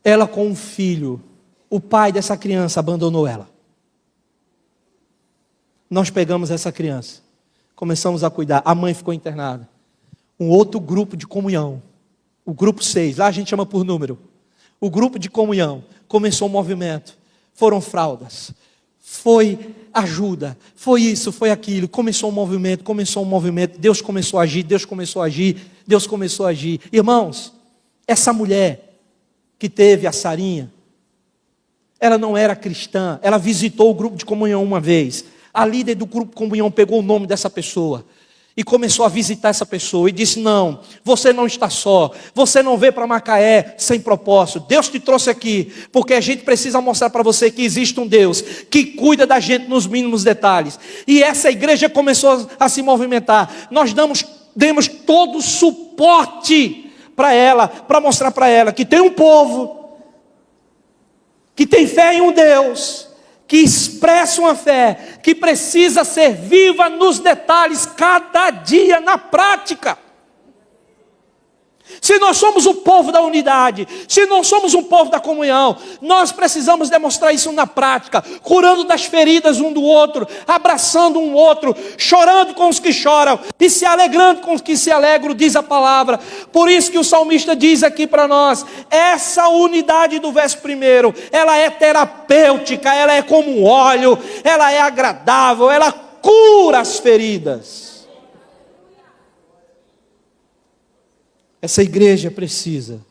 Ela com um filho, o pai dessa criança abandonou ela. Nós pegamos essa criança, começamos a cuidar, a mãe ficou internada. Um outro grupo de comunhão, o grupo 6, lá a gente chama por número. O grupo de comunhão começou um movimento, foram fraldas, foi ajuda, foi isso, foi aquilo, começou um movimento, Deus começou a agir, Deus começou a agir, Deus começou a agir. Irmãos, essa mulher que teve a Sarinha, ela não era cristã, ela visitou o grupo de comunhão uma vez, a líder do grupo de comunhão pegou o nome dessa pessoa, e começou a visitar essa pessoa, e disse, não, você não está só, você não veio para Macaé sem propósito, Deus te trouxe aqui, porque a gente precisa mostrar para você que existe um Deus, que cuida da gente nos mínimos detalhes, e essa igreja começou a se movimentar, nós demos todo o suporte para ela, para mostrar para ela que tem um povo, que tem fé em um Deus, que expressa uma fé, que precisa ser viva nos detalhes, cada dia na prática. Se nós somos o povo da unidade, se nós somos um povo da comunhão, nós precisamos demonstrar isso na prática, curando das feridas um do outro, abraçando um outro, chorando com os que choram e se alegrando com os que se alegram, diz a palavra. Por isso que o salmista diz aqui para nós, essa unidade do verso 1, ela é terapêutica, ela é como um óleo, ela é agradável, ela cura as feridas. Essa igreja precisa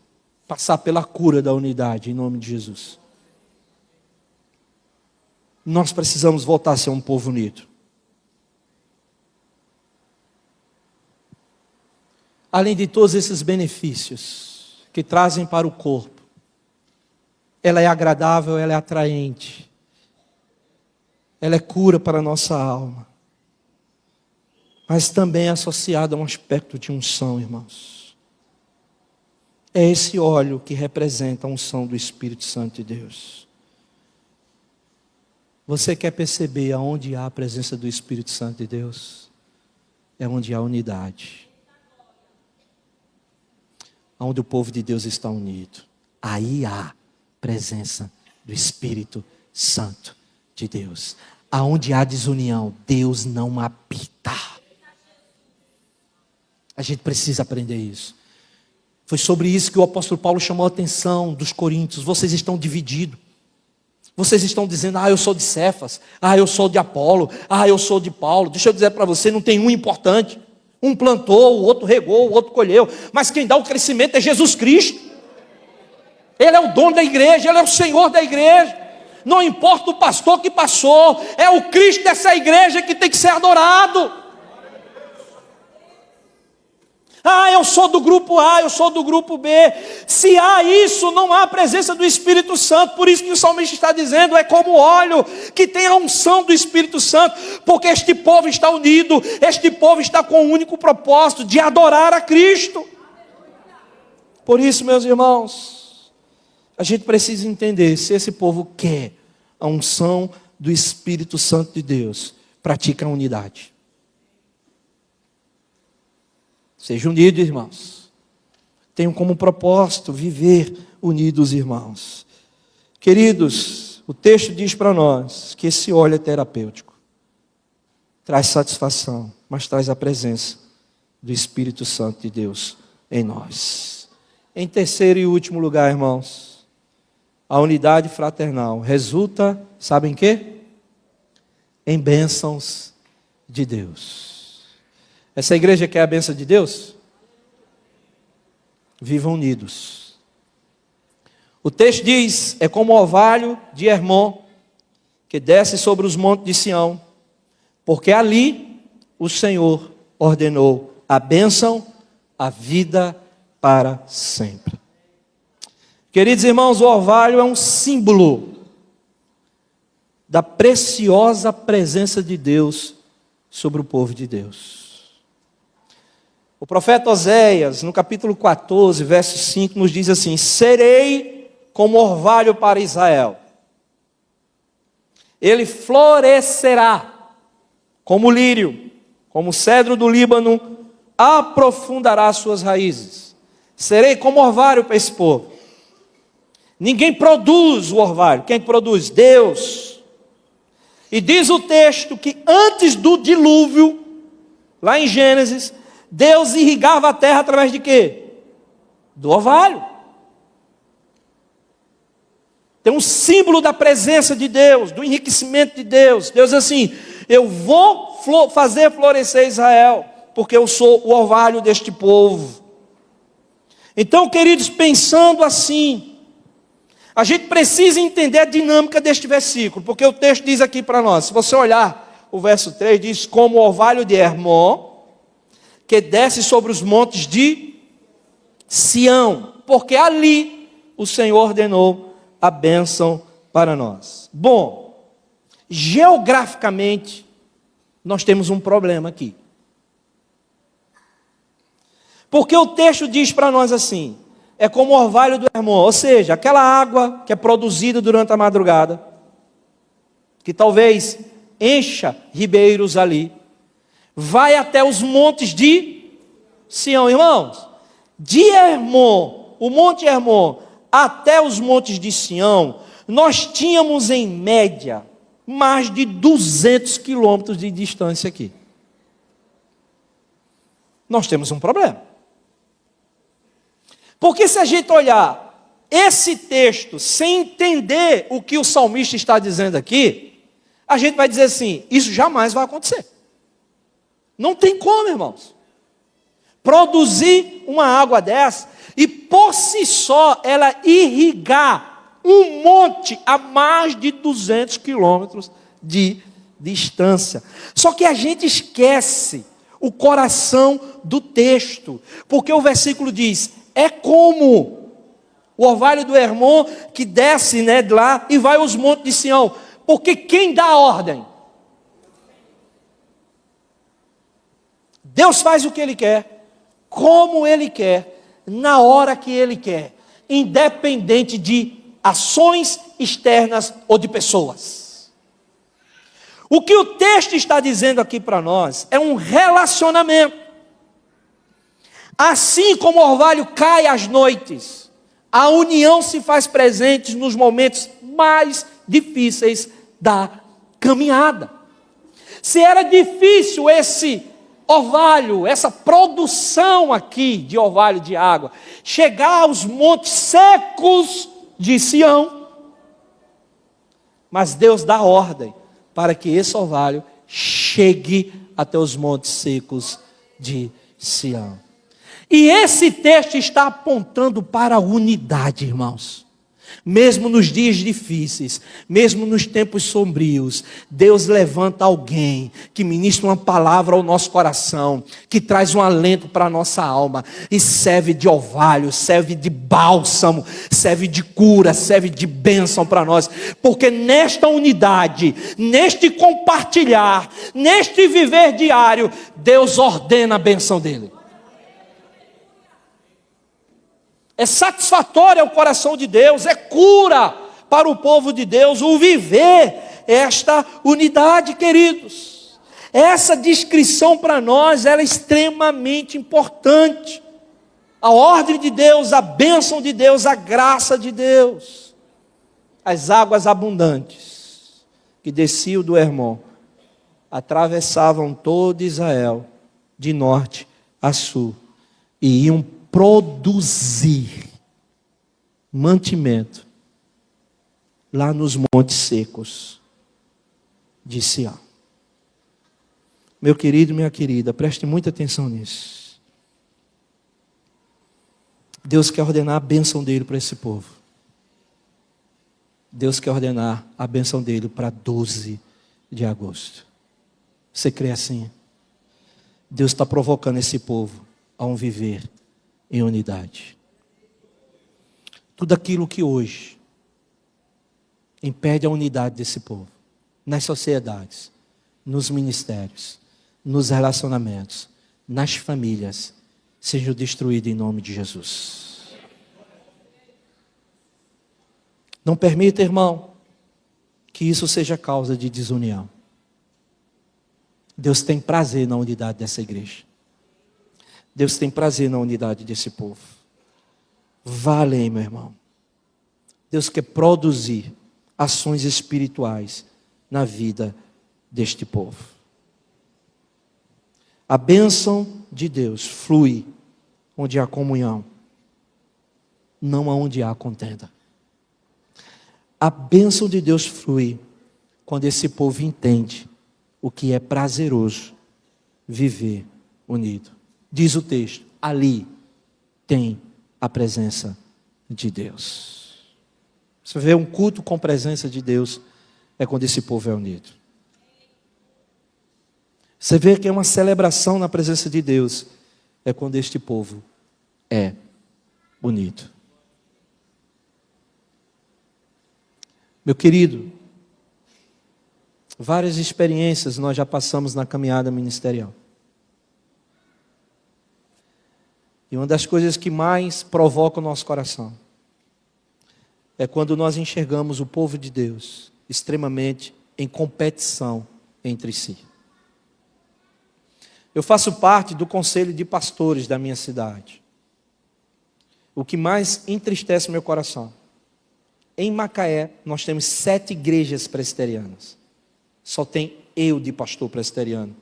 passar pela cura da unidade, em nome de Jesus. Nós precisamos voltar a ser um povo unido. Além de todos esses benefícios que trazem para o corpo, ela é agradável, ela é atraente, ela é cura para a nossa alma, mas também é associada a um aspecto de unção, irmãos. É esse óleo que representa a unção do Espírito Santo de Deus. Você quer perceber aonde há a presença do Espírito Santo de Deus? É onde há unidade. Onde o povo de Deus está unido. Aí há presença do Espírito Santo de Deus. Aonde há desunião, Deus não habita. A gente precisa aprender isso. Foi sobre isso que o apóstolo Paulo chamou a atenção dos coríntios. Vocês estão divididos. Vocês estão dizendo, eu sou de Cefas, eu sou de Apolo, eu sou de Paulo. Deixa eu dizer para você, não tem um importante. Um plantou, o outro regou, o outro colheu. Mas quem dá o crescimento é Jesus Cristo. Ele é o dono da igreja, Ele é o Senhor da igreja. Não importa o pastor que passou, é o Cristo dessa igreja que tem que ser adorado. Eu sou do grupo A, eu sou do grupo B. Se há isso, não há a presença do Espírito Santo. Por isso que o salmista está dizendo, é como óleo que tem a unção do Espírito Santo. Porque este povo está unido, este povo está com o único propósito de adorar a Cristo. Por isso, meus irmãos, a gente precisa entender, se esse povo quer a unção do Espírito Santo de Deus, pratica a unidade. Sejam unidos, irmãos. Tenham como propósito viver unidos, irmãos. Queridos, o texto diz para nós que esse óleo é terapêutico. Traz satisfação, mas traz a presença do Espírito Santo de Deus em nós. Em terceiro e último lugar, irmãos, a unidade fraternal resulta, sabem em quê? Em bênçãos de Deus. Essa igreja quer a bênção de Deus? Vivam unidos. O texto diz, é como o orvalho de Hermon, que desce sobre os montes de Sião, porque ali o Senhor ordenou a bênção, a vida para sempre. Queridos irmãos, o orvalho é um símbolo da preciosa presença de Deus sobre o povo de Deus. O profeta Oséias, no capítulo 14, verso 5, nos diz assim: serei como orvalho para Israel. Ele florescerá como lírio, como cedro do Líbano, aprofundará suas raízes. Serei como orvalho para esse povo. Ninguém produz o orvalho. Quem produz? Deus. E diz o texto que antes do dilúvio, lá em Gênesis, Deus irrigava a terra através de quê? Do orvalho. Tem um símbolo da presença de Deus, do enriquecimento de Deus. Deus diz assim: eu vou fazer florescer Israel, porque eu sou o orvalho deste povo. Então, queridos, pensando assim, a gente precisa entender a dinâmica deste versículo, porque o texto diz aqui para nós, se você olhar o verso 3, diz: como o orvalho de Hermon, que desce sobre os montes de Sião, porque ali o Senhor ordenou a bênção para nós. Bom, geograficamente, nós temos um problema aqui. Porque o texto diz para nós assim: é como o orvalho do Hermon, ou seja, aquela água que é produzida durante a madrugada, que talvez encha ribeiros ali, vai até os montes de Sião. Irmãos, de Hermon, o monte Hermon, até os montes de Sião, nós tínhamos em média mais de 200 quilômetros de distância aqui. Nós temos um problema. Porque se a gente olhar esse texto sem entender o que o salmista está dizendo aqui, a gente vai dizer assim: isso jamais vai acontecer. Não tem como, irmãos, produzir uma água dessa e por si só ela irrigar um monte a mais de 200 quilômetros de distância. Só que a gente esquece o coração do texto, porque o versículo diz: é como o orvalho do Hermon que desce, de lá e vai aos montes de Sião. Porque quem dá a ordem? Deus faz o que Ele quer, como Ele quer, na hora que Ele quer, independente de ações externas ou de pessoas. O que o texto está dizendo aqui para nós é um relacionamento. Assim como o orvalho cai às noites, a união se faz presente nos momentos mais difíceis da caminhada. Se era difícil esse orvalho, essa produção aqui de orvalho de água, chegar aos montes secos de Sião, mas Deus dá ordem para que esse orvalho chegue até os montes secos de Sião. E esse texto está apontando para a unidade, irmãos. Mesmo nos dias difíceis, mesmo nos tempos sombrios, Deus levanta alguém que ministra uma palavra ao nosso coração, que traz um alento para a nossa alma, e serve de orvalho, serve de bálsamo, serve de cura, serve de bênção para nós, porque nesta unidade, neste compartilhar, neste viver diário, Deus ordena a bênção dele. É satisfatório ao coração de Deus, é cura para o povo de Deus, o viver esta unidade, queridos. Essa descrição para nós, ela é extremamente importante. A ordem de Deus, a bênção de Deus, a graça de Deus. As águas abundantes que desciam do Hermon, atravessavam todo Israel, de norte a sul, e iam produzir mantimento lá nos montes secos de Sião. Meu querido, minha querida, preste muita atenção nisso. Deus quer ordenar a bênção dele para esse povo. Deus quer ordenar a bênção dele para 12 de agosto. Você crê assim? Deus está provocando esse povo a um viver em unidade. Tudo aquilo que hoje impede a unidade desse povo, nas sociedades, nos ministérios, nos relacionamentos, nas famílias, seja destruído em nome de Jesus. Não permita, irmão, que isso seja causa de desunião. Deus tem prazer na unidade dessa igreja. Deus tem prazer na unidade desse povo. Vá além, meu irmão. Deus quer produzir ações espirituais na vida deste povo. A bênção de Deus flui onde há comunhão, não aonde há contenda. A bênção de Deus flui quando esse povo entende o que é prazeroso viver unido. Diz o texto, ali tem a presença de Deus. Você vê um culto com presença de Deus, é quando esse povo é unido. Você vê que é uma celebração na presença de Deus, é quando este povo é unido. Meu querido, várias experiências nós já passamos na caminhada ministerial. E uma das coisas que mais provoca o nosso coração é quando nós enxergamos o povo de Deus extremamente em competição entre si. Eu faço parte do conselho de pastores da minha cidade. O que mais entristece meu coração, em Macaé nós temos 7 igrejas presbiterianas. Só tem eu de pastor presbiteriano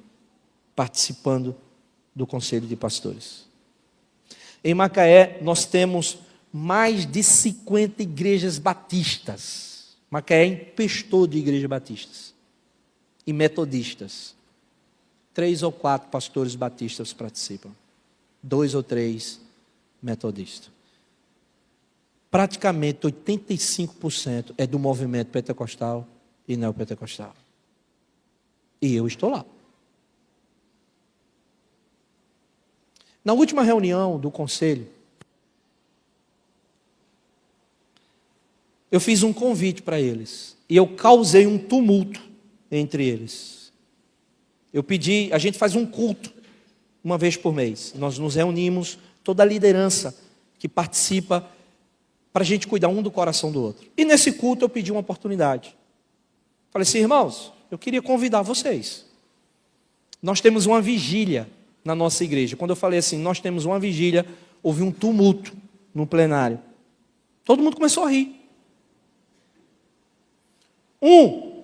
participando do conselho de pastores. Em Macaé nós temos mais de 50 igrejas batistas. Macaé empestou de igrejas batistas e metodistas. 3 ou 4 pastores batistas participam. 2 ou 3 metodistas. Praticamente 85% é do movimento pentecostal e neopentecostal. E eu estou lá. Na última reunião do conselho, eu fiz um convite para eles. E eu causei um tumulto entre eles. Eu pedi, a gente faz um culto uma vez por mês. Nós nos reunimos, toda a liderança que participa, para a gente cuidar um do coração do outro. E nesse culto eu pedi uma oportunidade. Falei assim, irmãos, eu queria convidar vocês. Nós temos uma vigília na nossa igreja. Quando eu falei assim, nós temos uma vigília, houve um tumulto no plenário. Todo mundo começou a rir. Um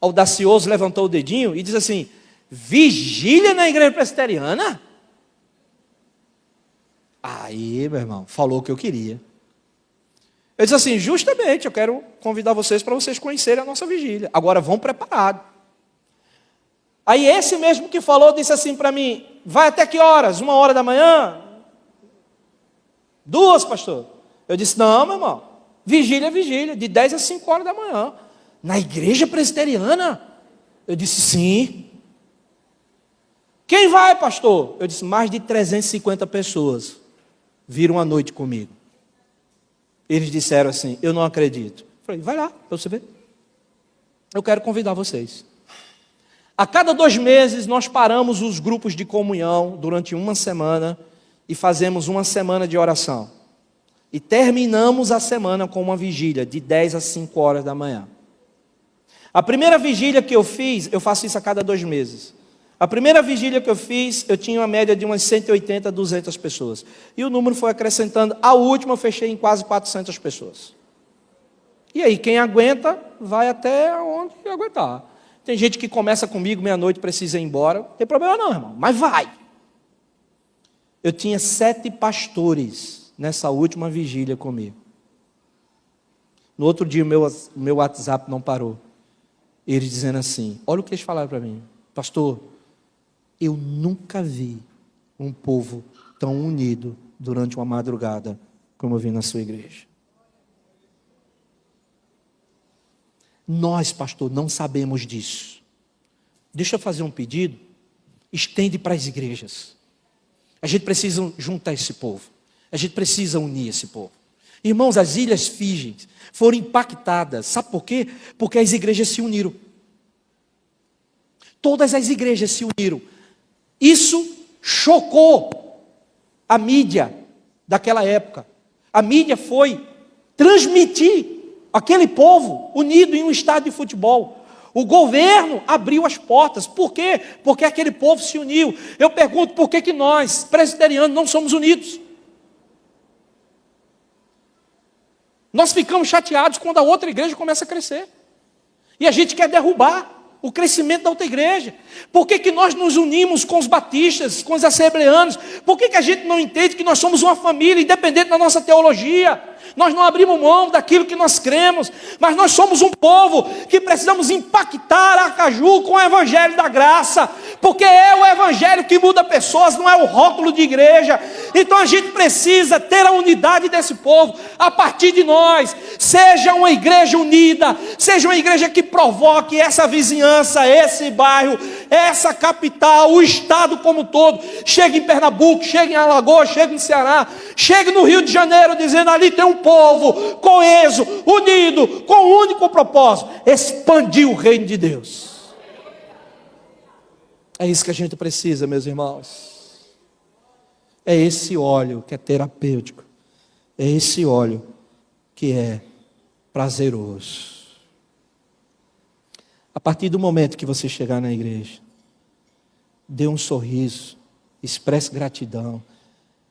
audacioso levantou o dedinho e disse assim, vigília na igreja presbiteriana? Aí, meu irmão, falou o que eu queria. Eu disse assim, justamente, eu quero convidar vocês para vocês conhecerem a nossa vigília. Agora vão preparados. Aí esse mesmo que falou disse assim para mim, vai até que horas? 1h da manhã? 2, pastor? Eu disse, não, meu irmão, vigília é vigília, de 10 a 5h da manhã. Na igreja presbiteriana? Eu disse, sim. Quem vai, pastor? Eu disse, mais de 350 pessoas viram a noite comigo. Eles disseram assim, eu não acredito. Eu falei, vai lá, para você ver. Eu quero convidar vocês. A cada 2 meses, nós paramos os grupos de comunhão durante uma semana e fazemos uma semana de oração. E terminamos a semana com uma vigília de 10 a 5h da manhã. A primeira vigília que eu fiz, eu faço isso a cada 2 meses. A primeira vigília que eu fiz, eu tinha uma média de umas 180 a 200 pessoas. E o número foi acrescentando. A última eu fechei em quase 400 pessoas. E aí, quem aguenta, vai até onde aguentar. Tem gente que começa comigo, meia-noite, precisa ir embora. Não tem problema não, irmão, mas vai. Eu tinha 7 pastores nessa última vigília comigo. No outro dia o meu WhatsApp não parou. Eles dizendo assim, olha o que eles falaram para mim. Pastor, eu nunca vi um povo tão unido durante uma madrugada como eu vi na sua igreja. Nós, pastor, não sabemos disso. Deixa eu fazer um pedido. Estende para as igrejas. A gente precisa juntar esse povo. A gente precisa unir esse povo. Irmãos, as Ilhas Fídjis foram impactadas. Sabe por quê? Porque as igrejas se uniram. Todas as igrejas se uniram. Isso chocou a mídia daquela época. A mídia foi transmitir aquele povo unido em um estádio de futebol. O governo abriu as portas. Por quê? Porque aquele povo se uniu. Eu pergunto, por que nós, presbiterianos, não somos unidos? Nós ficamos chateados quando a outra igreja começa a crescer. E a gente quer derrubar o crescimento da outra igreja. Por que nós nos unimos com os batistas, com os assembleanos? Por que a gente não entende que nós somos uma família, independente da nossa teologia? Nós não abrimos mão daquilo que nós cremos, mas nós somos um povo que precisamos impactar Aracaju com o evangelho da graça, porque é o evangelho que muda pessoas, não é o rótulo de igreja. Então a gente precisa ter a unidade desse povo a partir de nós. Seja uma igreja unida, seja uma igreja que provoque essa vizinhança, esse bairro, essa capital, o estado como um todo. Chegue em Pernambuco, chegue em Alagoas, chegue no Ceará, chegue no Rio de Janeiro, dizendo ali tem um povo coeso, unido, com um único propósito: expandir o reino de Deus. É isso que a gente precisa, meus irmãos. É esse óleo que é terapêutico. É esse óleo que é prazeroso. A partir do momento que você chegar na igreja, dê um sorriso, expresse gratidão.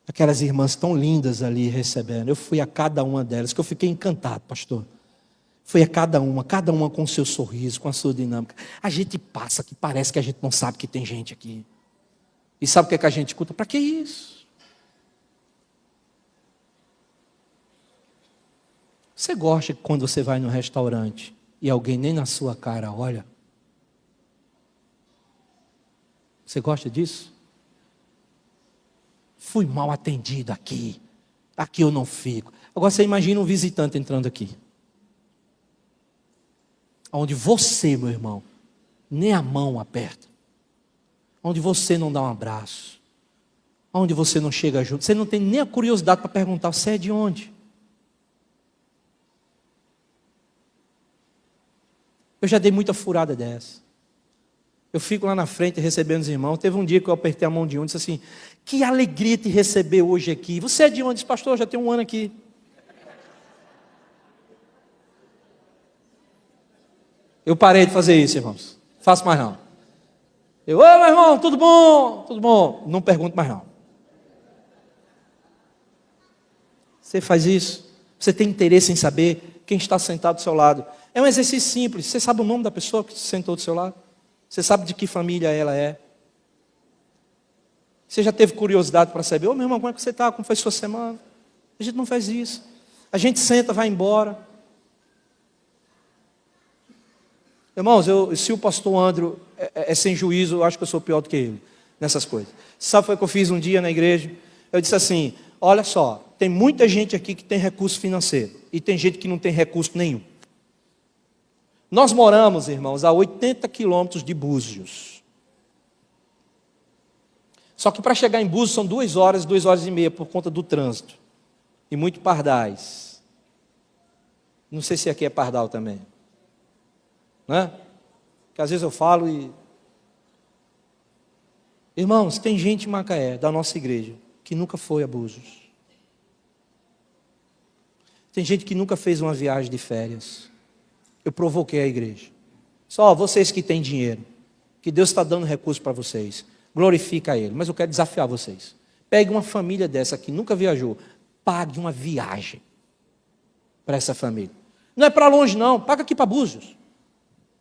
Aquelas irmãs tão lindas ali recebendo. Eu fui a cada uma delas, que eu fiquei encantado, pastor. Fui a cada uma com o seu sorriso, com a sua dinâmica. A gente passa que parece que a gente não sabe que tem gente aqui. E sabe o que a gente escuta? Para que isso? Você gosta que quando você vai no restaurante e alguém nem na sua cara olha? Você gosta disso? Fui mal atendido aqui. Aqui eu não fico. Agora você imagina um visitante entrando aqui. Onde você, meu irmão, nem a mão aperta. Onde você não dá um abraço. Onde você não chega junto. Você não tem nem a curiosidade para perguntar: você é de onde? Eu já dei muita furada dessa. Eu fico lá na frente recebendo os irmãos. Teve um dia que eu apertei a mão de um e disse assim: que alegria te receber hoje aqui. Você é de onde? Disse: pastor, já tem um ano aqui. Eu parei de fazer isso, irmãos. Faço mais não. Ô meu irmão, tudo bom? Tudo bom? Não pergunto mais não. Você faz isso? Você tem interesse em saber quem está sentado do seu lado? É um exercício simples. Você sabe o nome da pessoa que sentou do seu lado? Você sabe de que família ela é? Você já teve curiosidade para saber: ô meu irmão, como é que você está? Como foi sua semana? A gente não faz isso. A gente senta, vai embora. Irmãos, se o pastor Andro é sem juízo, eu acho que eu sou pior do que ele nessas coisas. Sabe o que eu fiz um dia na igreja? Eu disse assim: olha só, tem muita gente aqui que tem recurso financeiro e tem gente que não tem recurso nenhum. Nós moramos, irmãos, a 80 quilômetros de Búzios. Só que para chegar em Búzios são 2 horas e meia por conta do trânsito. E muito pardais. Não sei se aqui é pardal também. Né? Porque às vezes eu falo e... Irmãos, tem gente em Macaé, da nossa igreja, que nunca foi a Búzios. Tem gente que nunca fez uma viagem de férias. Eu provoquei a igreja. Só vocês que têm dinheiro, que Deus está dando recurso para vocês, glorifica a Ele. Mas eu quero desafiar vocês. Pegue uma família dessa que nunca viajou, pague uma viagem para essa família. Não é para longe não, paga aqui para Búzios.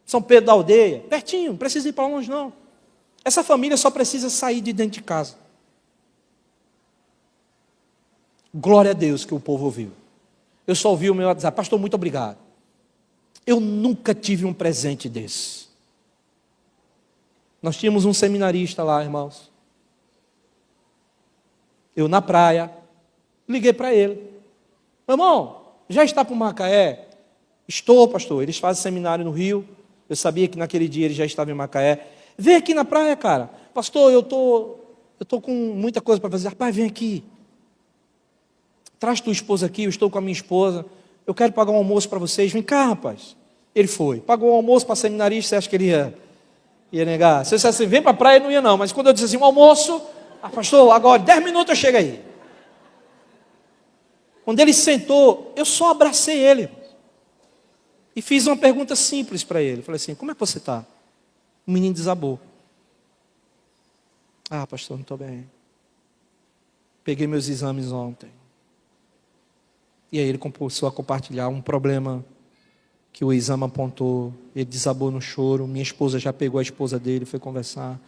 São Pedro da Aldeia, pertinho, não precisa ir para longe não. Essa família só precisa sair de dentro de casa. Glória a Deus que o povo ouviu. Eu só ouvi o meu WhatsApp: pastor, muito obrigado. Eu nunca tive um presente desse. Nós tínhamos um seminarista lá, irmãos. Eu na praia, liguei para ele: meu irmão, já está para o Macaé? Estou, pastor. Eles fazem seminário no Rio. Eu sabia que naquele dia ele já estava em Macaé. Vem aqui na praia, cara. Pastor, eu tô com muita coisa para fazer. Rapaz, vem aqui. Traz tua esposa aqui, eu estou com a minha esposa. Eu quero pagar um almoço para vocês. Vem cá, rapaz. Ele foi. Pagou um almoço para seminarista. Você acha que ele ia negar? Se eu dissesse assim, vem para a praia, ele não ia não. Mas quando eu disse assim, um almoço, pastor, agora, 10 minutos eu chego aí. Quando ele sentou, eu só abracei ele. E fiz uma pergunta simples para ele. Falei assim: como é que você está? O menino desabou. Ah, pastor, não estou bem. Peguei meus exames ontem. E aí ele começou a compartilhar um problema que o exame apontou. Ele desabou no choro. Minha esposa já pegou a esposa dele, foi conversar.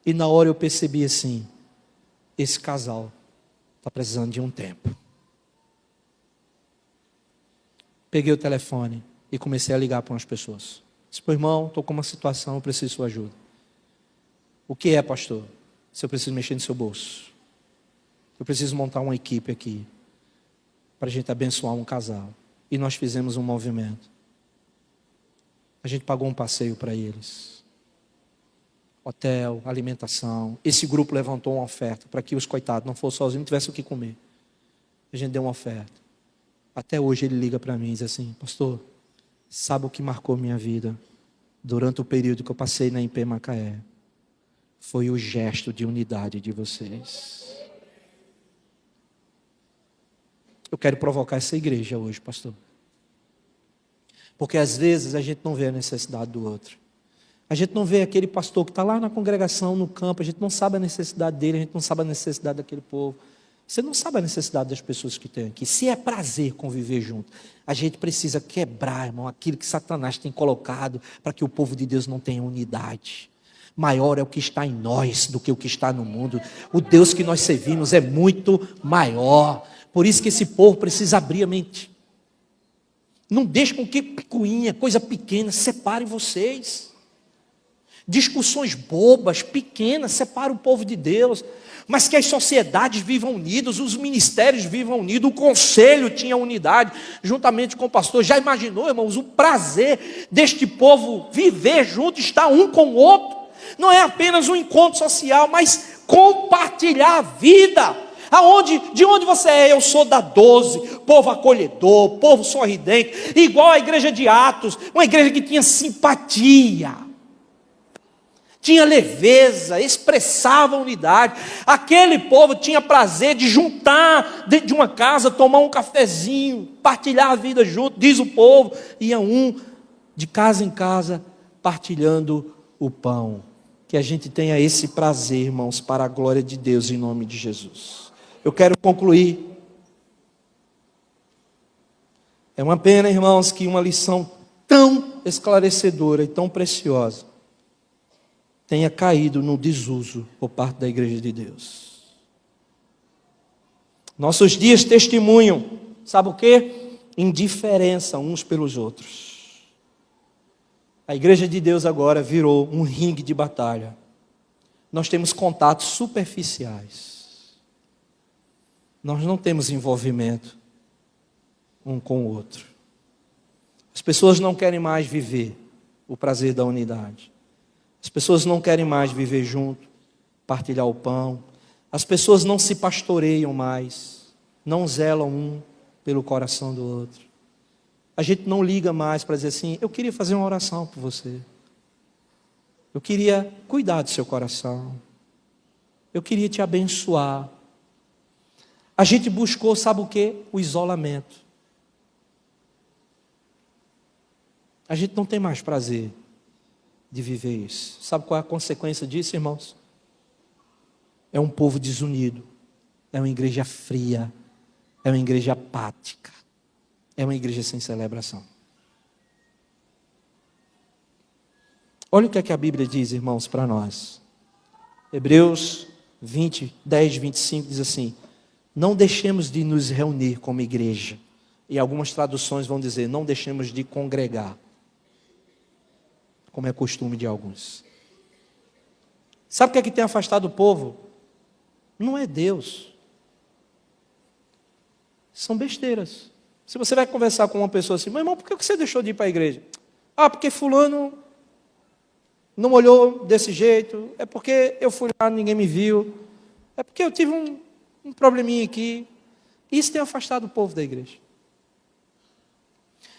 E na hora eu percebi assim: esse casal está precisando de um tempo. Peguei o telefone e comecei a ligar para umas pessoas. Disse: meu irmão, estou com uma situação, eu preciso de sua ajuda. O que é, pastor? Se eu preciso mexer no seu bolso. Eu preciso montar uma equipe aqui para a gente abençoar um casal. E nós fizemos um movimento. A gente pagou um passeio para eles. Hotel, alimentação. Esse grupo levantou uma oferta para que os coitados não fossem sozinhos, não tivessem o que comer. A gente deu uma oferta. Até hoje ele liga para mim e diz assim: pastor, sabe o que marcou minha vida durante o período que eu passei na IP Macaé? Foi o gesto de unidade de vocês. Eu quero provocar essa igreja hoje, pastor. Porque às vezes a gente não vê a necessidade do outro. A gente não vê aquele pastor que está lá na congregação, no campo, a gente não sabe a necessidade dele, a gente não sabe a necessidade daquele povo. Você não sabe a necessidade das pessoas que tem aqui. Se é prazer conviver junto, a gente precisa quebrar, irmão, aquilo que Satanás tem colocado para que o povo de Deus não tenha unidade. Maior é o que está em nós do que o que está no mundo. O Deus que nós servimos é muito maior. Por isso que esse povo precisa abrir a mente. Não deixe com que picuinha, coisa pequena, separe vocês. Discussões bobas, pequenas, separe o povo de Deus. Mas que as sociedades vivam unidas, os ministérios vivam unidos, o conselho tinha unidade, juntamente com o pastor. Já imaginou, irmãos, o prazer deste povo viver junto, estar um com o outro? Não é apenas um encontro social, mas compartilhar a vida. De onde você é? Eu sou da 12, povo acolhedor, povo sorridente, igual a igreja de Atos, uma igreja que tinha simpatia, tinha leveza, expressava unidade. Aquele povo tinha prazer de juntar dentro de uma casa, tomar um cafezinho, partilhar a vida junto, diz o povo, ia um de casa em casa, partilhando o pão. Que a gente tenha esse prazer, irmãos, para a glória de Deus, em nome de Jesus. Eu quero concluir. É uma pena, irmãos, que uma lição tão esclarecedora e tão preciosa tenha caído no desuso por parte da igreja de Deus. Nossos dias testemunham, sabe o quê? Indiferença uns pelos outros. A igreja de Deus agora virou um ringue de batalha. Nós temos contatos superficiais. Nós não temos envolvimento um com o outro. As pessoas não querem mais viver o prazer da unidade. As pessoas não querem mais viver junto, partilhar o pão. As pessoas não se pastoreiam mais, não zelam um pelo coração do outro. A gente não liga mais para dizer assim: eu queria fazer uma oração por você. Eu queria cuidar do seu coração. Eu queria te abençoar. A gente buscou, sabe o quê? O isolamento. A gente não tem mais prazer de viver isso. Sabe qual é a consequência disso, irmãos? É um povo desunido. É uma igreja fria. É uma igreja apática. É uma igreja sem celebração. Olha o que é que a Bíblia diz, irmãos, para nós. Hebreus 20, 10, 25 diz assim: Não deixemos de nos reunir como igreja. E algumas traduções vão dizer, não deixemos de congregar, como é costume de alguns. Sabe o que é que tem afastado o povo? Não é Deus. São besteiras. Se você vai conversar com uma pessoa assim, meu irmão, por que você deixou de ir para a igreja? Ah, porque fulano não olhou desse jeito. É porque eu fui lá, ninguém me viu. É porque eu tive um probleminha aqui. Isso tem afastado o povo da igreja.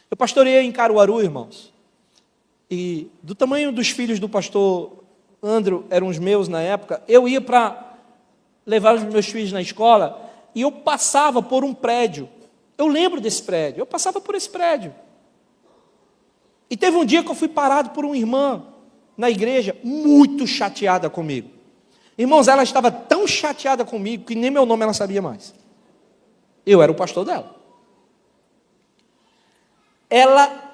Eu pastoreei em Caruaru, irmãos. E do tamanho dos filhos do pastor Andro, eram os meus na época, eu ia para levar os meus filhos na escola e eu passava por um prédio. Eu lembro desse prédio, eu passava por esse prédio. E teve um dia que eu fui parado por uma irmã na igreja, muito chateada comigo. Irmãos, ela estava tão chateada comigo que nem meu nome ela sabia mais. Eu era o pastor dela. Ela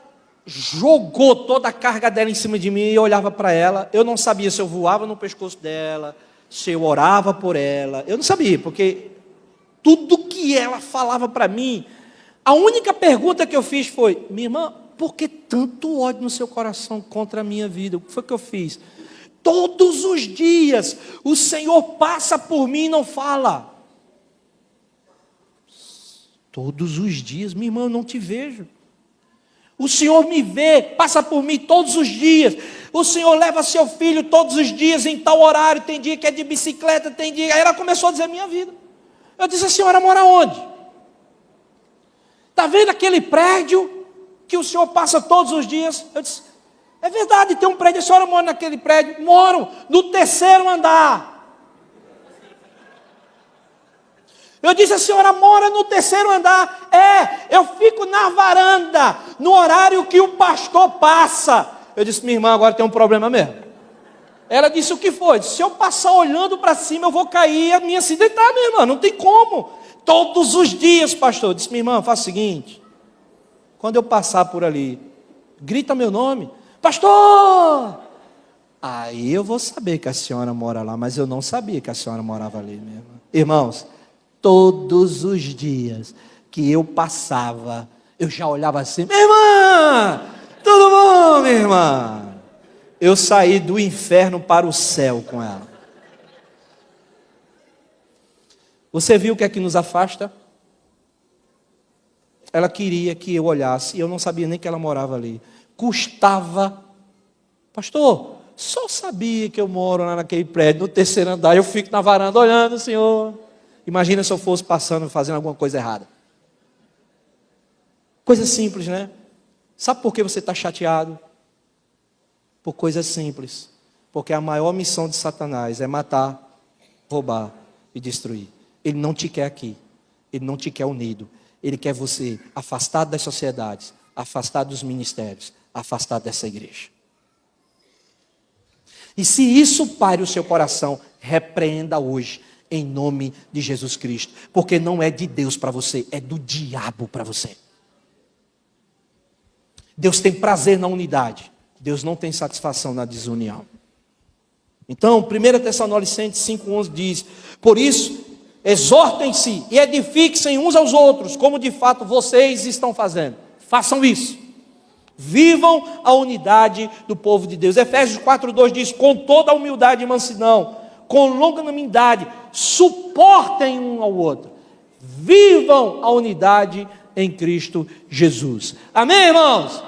jogou toda a carga dela em cima de mim e eu olhava para ela. Eu não sabia se eu voava no pescoço dela, se eu orava por ela. Eu não sabia, porque tudo que ela falava para mim, a única pergunta que eu fiz foi: minha irmã, por que tanto ódio no seu coração contra a minha vida? O que foi que eu fiz? Todos os dias o Senhor passa por mim e não fala. Todos os dias, minha irmã, eu não te vejo. O Senhor me vê, passa por mim todos os dias. O Senhor leva seu filho todos os dias em tal horário. Tem dia que é de bicicleta, tem dia... Aí ela começou a dizer a minha vida. Eu disse: a senhora mora onde? Está vendo aquele prédio que o senhor passa todos os dias? Eu disse: é verdade, tem um prédio. A senhora mora naquele prédio? Moro no 3º andar. Eu disse: a senhora mora no 3º andar? É, eu fico na varanda, no horário que o pastor passa. Eu disse: minha irmã, agora tem um problema mesmo. Ela disse: o que foi? Se eu passar olhando para cima, eu vou cair e me acidentar, minha irmã, não tem como. Todos os dias, pastor. Eu disse: minha irmã, faça o seguinte, quando eu passar por ali, grita meu nome: pastor! Aí eu vou saber que a senhora mora lá, mas eu não sabia que a senhora morava ali, minha irmã. Irmãos, todos os dias que eu passava, eu já olhava assim: minha irmã, tudo bom, minha irmã? Eu saí do inferno para o céu com ela. Você viu o que é que nos afasta? Ela queria que eu olhasse, e eu não sabia nem que ela morava ali. Custava. Pastor, só sabia que eu moro lá naquele prédio, no 3º andar, eu fico na varanda olhando, senhor. Imagina se eu fosse passando, fazendo alguma coisa errada. Coisa simples, né? Sabe por que você está chateado? Por coisas simples. Porque a maior missão de Satanás é matar, roubar e destruir. Ele não te quer aqui. Ele não te quer unido. Ele quer você afastado das sociedades, afastado dos ministérios, afastado dessa igreja. E se isso pare o seu coração, repreenda hoje, em nome de Jesus Cristo. Porque não é de Deus para você, é do diabo para você. Deus tem prazer na unidade. Deus não tem satisfação na desunião. Então, 1 Tessalonicenses 5,11 diz: por isso, exortem-se e edifiquem uns aos outros, como de fato vocês estão fazendo. Façam isso. Vivam a unidade do povo de Deus. Efésios 4,2 diz: com toda a humildade e mansidão, com longanimidade, suportem um ao outro. Vivam a unidade em Cristo Jesus. Amém, irmãos?